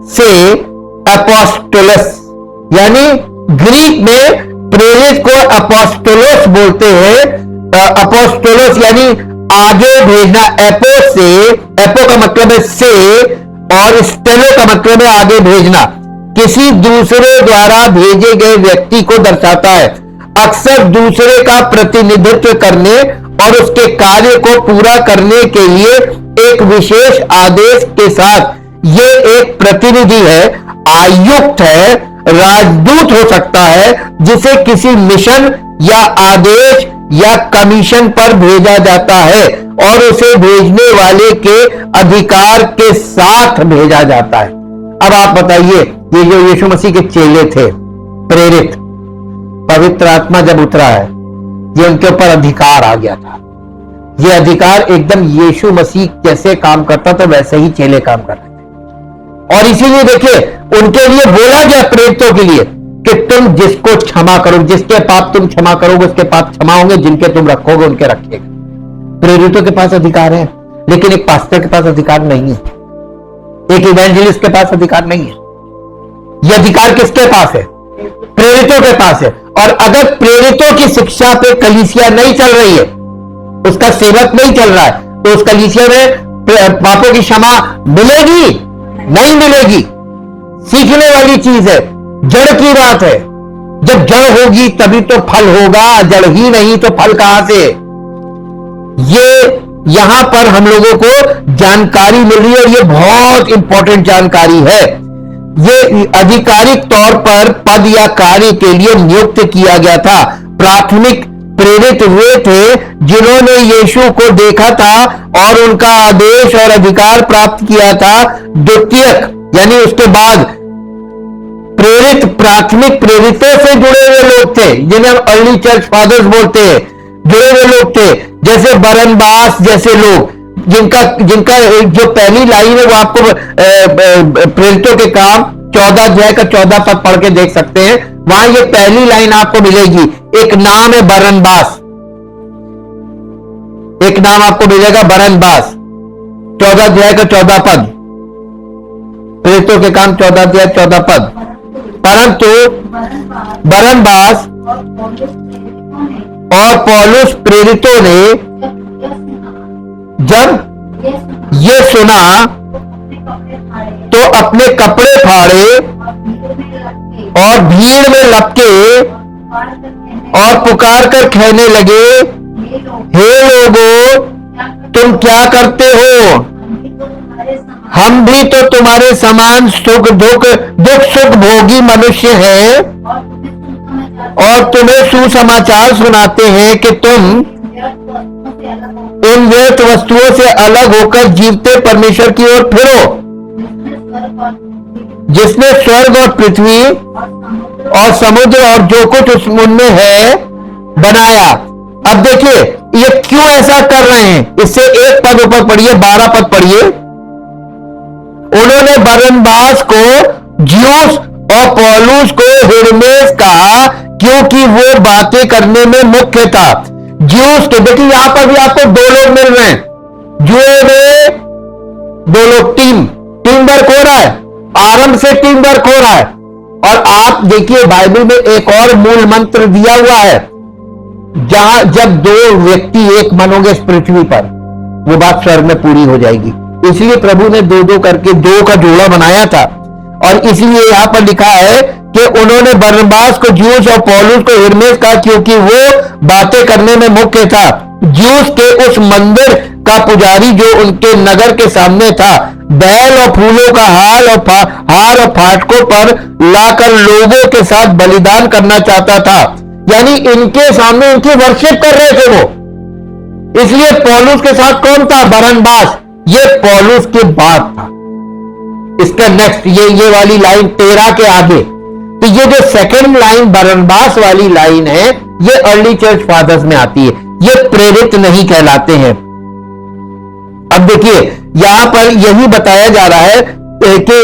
से अपोस्टोलस, यानी ग्रीक में प्रेरित को अपोस्टोलोस बोलते हैं। अपोस्टोलोस यानी आगे भेजना, एपो का मतलब है से और स्टेलो का मतलब है आगे भेजना, किसी दूसरे द्वारा भेजे गए व्यक्ति को दर्शाता है, अक्सर दूसरे का प्रतिनिधित्व करने और उसके कार्य को पूरा करने के लिए एक विशेष आदेश के साथ। ये एक प्रतिनिधि है, आयुक्त है, राजदूत हो सकता है, जिसे किसी मिशन या आदेश या कमीशन पर भेजा जाता है और उसे भेजने वाले के अधिकार के साथ भेजा जाता है। अब आप बताइए, ये जो यीशु मसीह के चेले थे प्रेरित, पवित्र आत्मा जब उतरा है, ये उनके ऊपर अधिकार आ गया था। ये अधिकार एकदम यीशु मसीह कैसे काम करता था वैसे ही चेले काम कर रहे थे। और इसीलिए देखिए, उनके लिए बोला गया प्रेरितों के लिए कि तुम जिसको क्षमा करो, जिसके पाप तुम क्षमा करोगे उसके पाप क्षमा होंगे, जिनके तुम रखोगे उनके रखेगा। प्रेरितों के पास अधिकार है, लेकिन एक पास्टर के पास अधिकार नहीं है, एक इवेंजलिस्ट के पास अधिकार नहीं है। यह अधिकार किसके पास है? प्रेरितों के पास है। और अगर प्रेरितों की शिक्षा पे कलीसिया नहीं चल रही है, उसका सेवक नहीं चल रहा है, तो उस कलीसिया में पापों की क्षमा मिलेगी? नहीं मिलेगी। सीखने वाली चीज है, जड़ की बात है। जब जड़ होगी तभी तो फल होगा, जड़ ही नहीं तो फल कहां से? ये यहां पर हम लोगों को जानकारी मिल रही है और ये बहुत इंपॉर्टेंट जानकारी है। ये आधिकारिक तौर पर पद या कार्य के लिए नियुक्त किया गया था। प्राथमिक प्रेरित वे थे जिन्होंने यीशु को देखा था और उनका आदेश और अधिकार प्राप्त किया था। द्वितीयक यानी उसके बाद प्रेरित प्राथमिक प्रेरितों से जुड़े हुए लोग थे, जिन्हें हम अर्ली चर्च फादर्स बोलते हैं, जुड़े हुए लोग थे, जैसे बरनबास जैसे लोग, जिनका जो पहली लाइन है वो आपको प्रेरितों के काम 14 अध्याय का 14 पद पढ़ के देख सकते हैं। वहां ये पहली लाइन आपको मिलेगी। एक नाम है बरनबास, एक नाम आपको मिलेगा बरनबास, 14 अध्याय का 14 पद, प्रेरितों के काम 14 अध्याय 14 पद। परंतु बरनबास और पौलुस प्रेरितों ने जब ये सुना तो अपने कपड़े फाड़े और भीड़ में लपके और पुकार कर कहने लगे, हे लोगों, तुम क्या करते हो? हम भी तो तुम्हारे समान दुख सुख भोगी मनुष्य हैं और तुम्हें सुसमाचार सुनाते हैं कि तुम इन व्यर्थ वस्तुओं से अलग होकर जीवते परमेश्वर की ओर फिरो, जिसने स्वर्ग और पृथ्वी और समुद्र और जो कुछ उनमें है बनाया। अब देखिए ये क्यों ऐसा कर रहे हैं, इससे एक पद ऊपर पढ़िए, 12 पद पढ़िए। उन्होंने बरनबास को ज्यूस और पौलुस को हिरमेस कहा क्योंकि वो बातें करने में मुख्य था। ज्यूस के देखिए यहां पर भी आपको दो लोग मिल रहे हैं, जुए में दो लोग, टीम वर्क हो रहा है, आरंभ से टीम वर्क हो रहा है। और आप देखिए बाइबल में एक और मूल मंत्र दिया हुआ है, जहां जब दो व्यक्ति एक मन होंगे इस पृथ्वी पर, वो बात स्वर्ग में पूरी हो जाएगी। इसलिए प्रभु ने दो दो करके दो का जोड़ा बनाया था। और इसलिए यहां पर लिखा है कि उन्होंने बरनबास को ज्यूस और पौलुस को हिरमेस कहा क्योंकि वो बातें करने में मुख्य था। ज्यूस के उस मंदिर का पुजारी जो उनके नगर के सामने था, बैल और फूलों का हार और फाटकों पर लाकर लोगों के साथ बलिदान करना चाहता था। यानी इनके सामने इनकी वर्शिप कर रहे थे वो। इसलिए पौलुस के साथ कौन था? बरनबास। ये पौलुस के बाद था। इसका नेक्स्ट ये वाली लाइन 13 के आगे, तो ये जो सेकंड लाइन बरनबास वाली लाइन है, ये अर्ली चर्च फादर्स में आती है। ये प्रेरित नहीं कहलाते हैं। अब देखिए यहां पर यही बताया जा रहा है कि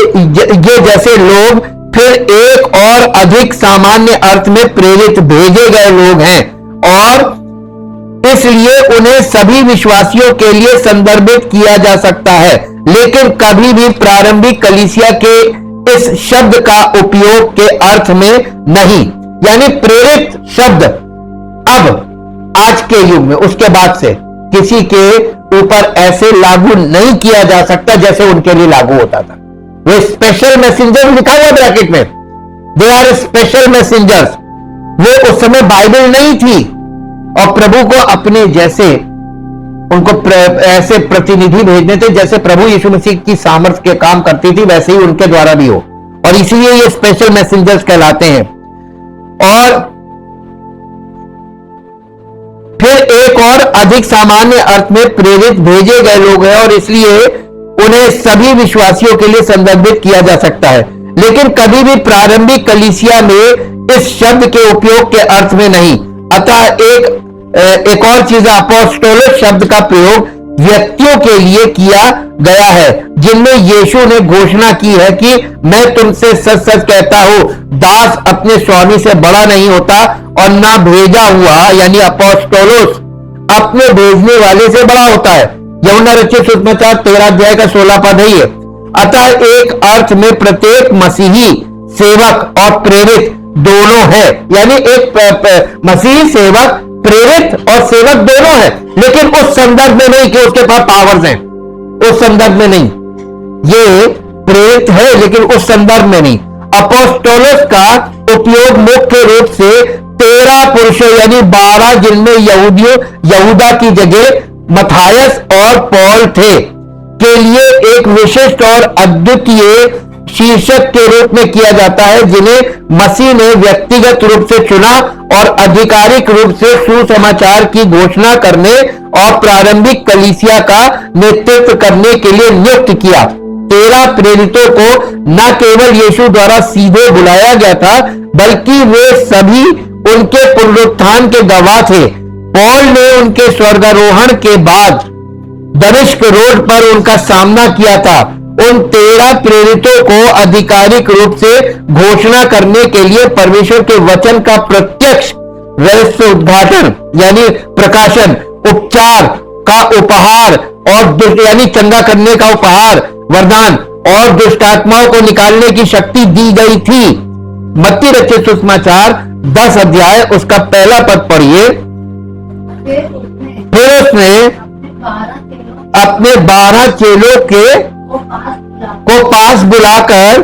ये जैसे लोग फिर एक और अधिक सामान्य अर्थ में प्रेरित भेजे गए लोग हैं और इसलिए उन्हें सभी विश्वासियों के लिए संदर्भित किया जा सकता है, लेकिन कभी भी प्रारंभिक कलीसिया के इस शब्द का उपयोग के अर्थ में नहीं। यानी प्रेरित शब्द अब आज के युग में उसके बाद से किसी के ऊपर ऐसे लागू नहीं किया जा सकता जैसे उनके लिए लागू होता था। वो स्पेशल मैसेंजर लिखा हुआ ब्रैकेट में, दे आर स्पेशल मैसेंजर्स। वो उस समय बाइबल नहीं थी और प्रभु को अपने जैसे उनको ऐसे प्रतिनिधि भेजने थे जैसे प्रभु यीशु मसीह की सामर्थ्य के काम करती थी, वैसे ही उनके द्वारा भी हो, और इसीलिए ये स्पेशल मैसेंजर्स कहलाते हैं। और फिर एक और अधिक सामान्य अर्थ में प्रेरित भेजे गए लोग हैं और इसलिए उन्हें सभी विश्वासियों के लिए संदर्भित किया जा सकता है, लेकिन कभी भी प्रारंभिक कलीसिया में इस शब्द के उपयोग के अर्थ में नहीं। अतः एक और चीज, अपोस्टोलिक शब्द का प्रयोग व्यक्तियों के लिए किया गया है, जिनमें यीशु ने घोषणा की है कि मैं तुमसे सच सच कहता हूं, दास अपने स्वामी से बड़ा नहीं होता और ना भेजा हुआ यानी अपोस्टोलोस अपने भेजने वाले से बड़ा होता है। यूहन्ना रचित सुसमाचार 13 अध्याय का 16 पद है ये। अतः एक अर्थ में प्रत्येक मसीही सेवक और प्रेरित दोनों है, यानी एक मसीही सेवक प्रेरित और सेवक दोनों है, लेकिन उस संदर्भ में नहीं कि उसके पास पावर्स हैं, उस संदर्भ में नहीं। ये प्रेरित है लेकिन उस संदर्भ में नहीं। अपोस्टोलस का उपयोग मुख्य रूप से 13 पुरुषों यानी 12 जिनमें यहूदा की जगह मथायस और पौल थे के लिए एक विशिष्ट और अद्वितीय शीर्षक के रूप में किया जाता है, जिन्हें मसीह ने व्यक्तिगत रूप से चुना और आधिकारिक रूप से सुसमाचार की घोषणा करने और प्रारंभिक कलीसिया का नेतृत्व करने के लिए नियुक्त किया। 13 प्रेरितों को न केवल यीशु द्वारा सीधे बुलाया गया था, बल्कि वे सभी उनके पुनरुत्थान के गवाह थे। पौल ने उनके स्वर्गारोहण के बाद दमिश्क रोड पर उनका सामना किया था। उन 13 प्रेरितों को आधिकारिक रूप से घोषणा करने के लिए परमेश्वर के वचन का प्रत्यक्ष रहस्य उद्घाटन यानी प्रकाशन, उपचार का उपहार और यानी चंगा करने का उपहार, वरदान और दुष्टात्माओं को निकालने की शक्ति दी गई थी। मत्ती रचित सुसमाचार 10 अध्याय उसका पहला पद पढ़िए। फिर उसने अपने 12 चेलों को पास बुलाकर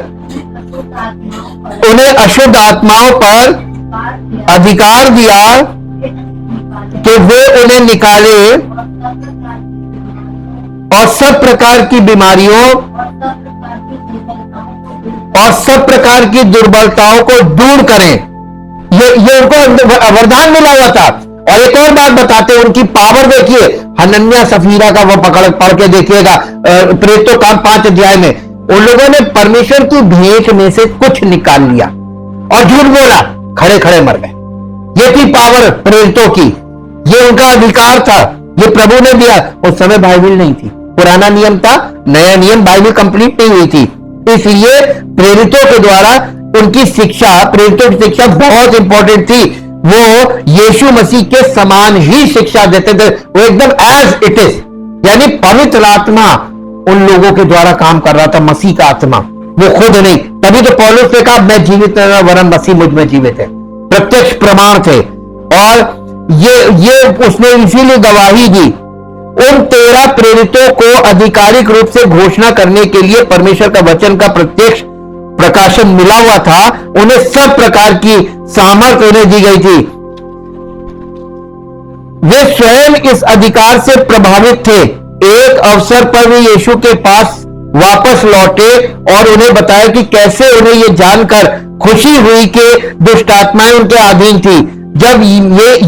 उन्हें अशुद्ध आत्माओं पर अधिकार दिया कि वे उन्हें निकाले और सब प्रकार की बीमारियों और सब प्रकार की दुर्बलताओं को दूर करें। ये उनको वरदान मिला हुआ था। और एक और बात बताते हैं, उनकी पावर देखिए, हनन्या सफीरा का वो पढ़ के देखिएगा प्रेरितों काम 5 अध्याय में। उन लोगों ने परमेश्वर की भेंट में से कुछ निकाल लिया और झूठ बोला, खड़े खड़े मर गए। ये थी पावर प्रेरितों की, ये उनका अधिकार था, ये प्रभु ने दिया। उस समय बाइबल नहीं थी, पुराना नियम था, नया नियम, बाइबल कंप्लीट नहीं हुई थी। इसलिए प्रेरितों के द्वारा उनकी शिक्षा, प्रेरितों की शिक्षा बहुत इंपॉर्टेंट थी। वो यीशु मसीह के समान ही शिक्षा देते थे, वो एकदम एज इट इज, यानी पवित्र आत्मा उन लोगों के द्वारा काम कर रहा था, मसीह का आत्मा, वो खुद नहीं। तभी तो पौलुस ने कहा मैं जीवित नहीं वरन मसीह मुझ में जीवित है, प्रत्यक्ष प्रमाण थे। और ये उसने इसीलिए गवाही दी। उन 13 प्रेरितों को आधिकारिक रूप से घोषणा करने के लिए परमेश्वर का वचन का प्रत्यक्ष प्रकाशन मिला हुआ था। उन्हें सब प्रकार की सामर्थ्य उन्हें दी गई थी। वे स्वयं इस अधिकार से प्रभावित थे। एक अवसर पर वे यीशु के पास वापस लौटे और उन्हें बताया कि कैसे उन्हें यह जानकर खुशी हुई कि दुष्टात्माएं उनके अधीन थी। जब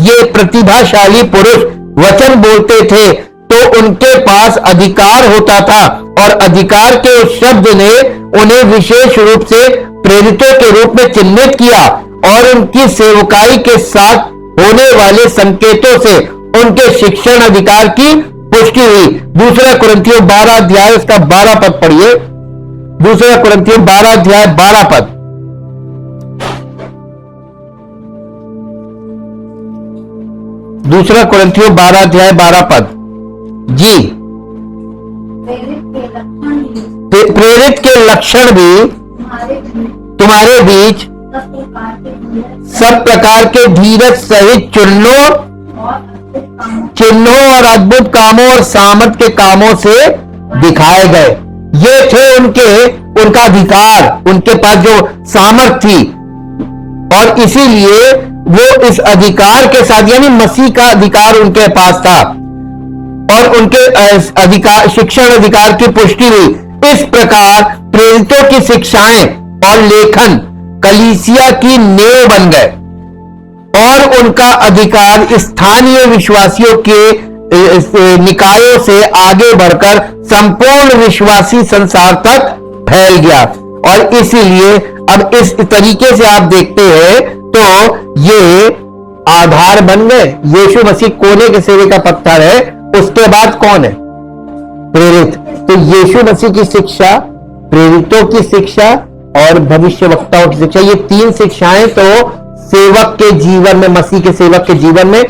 ये प्रतिभाशाली पुरुष वचन बोलते थे तो उनके पास अधिकार होता था और अधिकार के उस शब्द ने उन्हें विशेष रूप से प्रेरितों के रूप में चिन्हित किया और उनकी सेवकाई के साथ होने वाले संकेतों से उनके शिक्षण अधिकार की पुष्टि हुई। दूसरा कुरिन्थियों 12 अध्याय उसका 12 पद पढ़िए। दूसरा कुरिन्थियों 12 अध्याय 12 पद। दूसरा कुरिन्थियों 12 अध्याय 12 पद जी। प्रेरित के लक्षण भी तुम्हारे बीच सब प्रकार के धीरज सहित चिन्हों और अद्भुत कामों और सामर्थ के कामों से दिखाए गए। ये थे उनका अधिकार, उनके पास जो सामर्थ थी और इसीलिए वो इस अधिकार के साथ यानी मसीह का अधिकार उनके पास था और उनके अधिकार, शिक्षण अधिकार की पुष्टि हुई। इस प्रकार प्रेरितों की शिक्षाएं और लेखन कलीसिया की नींव बन गए और उनका अधिकार स्थानीय विश्वासियों के निकायों से आगे बढ़कर संपूर्ण विश्वासी संसार तक फैल गया। और इसीलिए अब इस तरीके से आप देखते हैं तो ये आधार बन गए। यीशु मसीह कोने के सिरे का पत्थर है, उसके बाद कौन है? प्रेरित। तो यीशु मसीह की शिक्षा, प्रेरितों की शिक्षा और भविष्यवक्ताओं की शिक्षा, ये तीन शिक्षाएं तो सेवक के जीवन में, मसीह के सेवक के जीवन में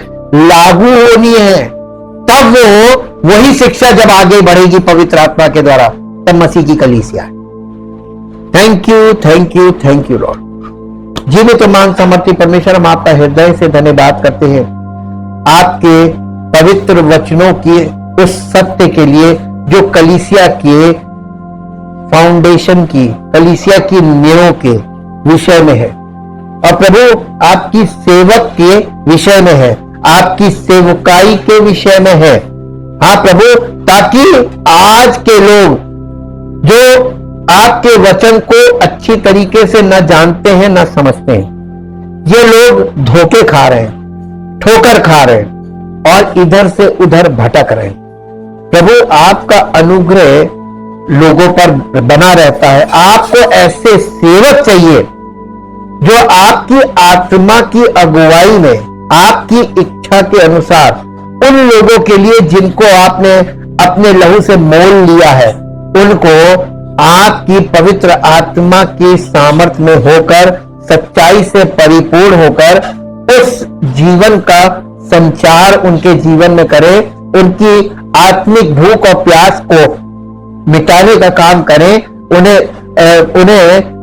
लागू होनी है। तब वो वही शिक्षा जब आगे बढ़ेगी पवित्र आत्मा के द्वारा, तब मसीह की कलीसिया है। Thank you, thank you, thank you Lord. जीवित तो मान समर्थी परमेश्वर, हम आपका हृदय से धन्यवाद करते हैं आपके पवित्र वचनों की उस सत्य के लिए जो कलीसिया के फाउंडेशन की, कलीसिया की नींव के विषय में है, और प्रभु आपकी सेवक के विषय में है, आपकी सेवकाई के विषय में है। हाँ प्रभु, ताकि आज के लोग जो आपके वचन को अच्छी तरीके से न जानते हैं, न समझते हैं, ये लोग धोखे खा रहे हैं, ठोकर खा रहे हैं और इधर से उधर भटक रहे हैं। प्रभु आपका अनुग्रह लोगों पर बना रहता है। आपको ऐसे सेवक चाहिए जो आपकी आत्मा की अगुवाई में, आपकी इच्छा के अनुसार उन लोगों के लिए जिनको आपने अपने लहू से मोल लिया है, उनको आपकी पवित्र आत्मा की सामर्थ्य में होकर, सच्चाई से परिपूर्ण होकर उस जीवन का संचार उनके जीवन में करें, उनकी आत्मिक भूख और प्यास को मिटाने का काम करें, उन्हें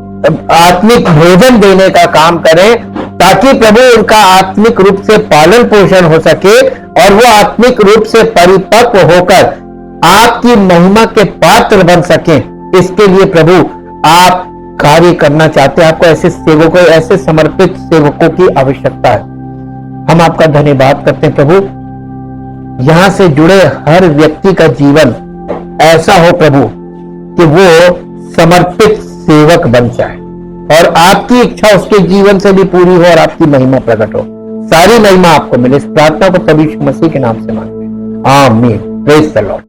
आत्मिक भोजन देने का काम करें, ताकि प्रभु उनका आत्मिक रूप से पालन पोषण हो सके और वो आत्मिक रूप से परिपक्व होकर आपकी महिमा के पात्र बन सके। इसके लिए प्रभु आप कार्य करना चाहते हैं। आपको ऐसे सेवकों, ऐसे समर्पित सेवकों की आवश्यकता है। हम आपका धन्यवाद करते हैं प्रभु। यहां से जुड़े हर व्यक्ति का जीवन ऐसा हो प्रभु कि वो समर्पित सेवक बन जाए और आपकी इच्छा उसके जीवन से भी पूरी हो और आपकी महिमा प्रकट हो। सारी महिमा आपको मिले। इस प्रार्थना को प्रभु यीशु मसीह के नाम से मांगते हैं, आमीन। Praise the Lord.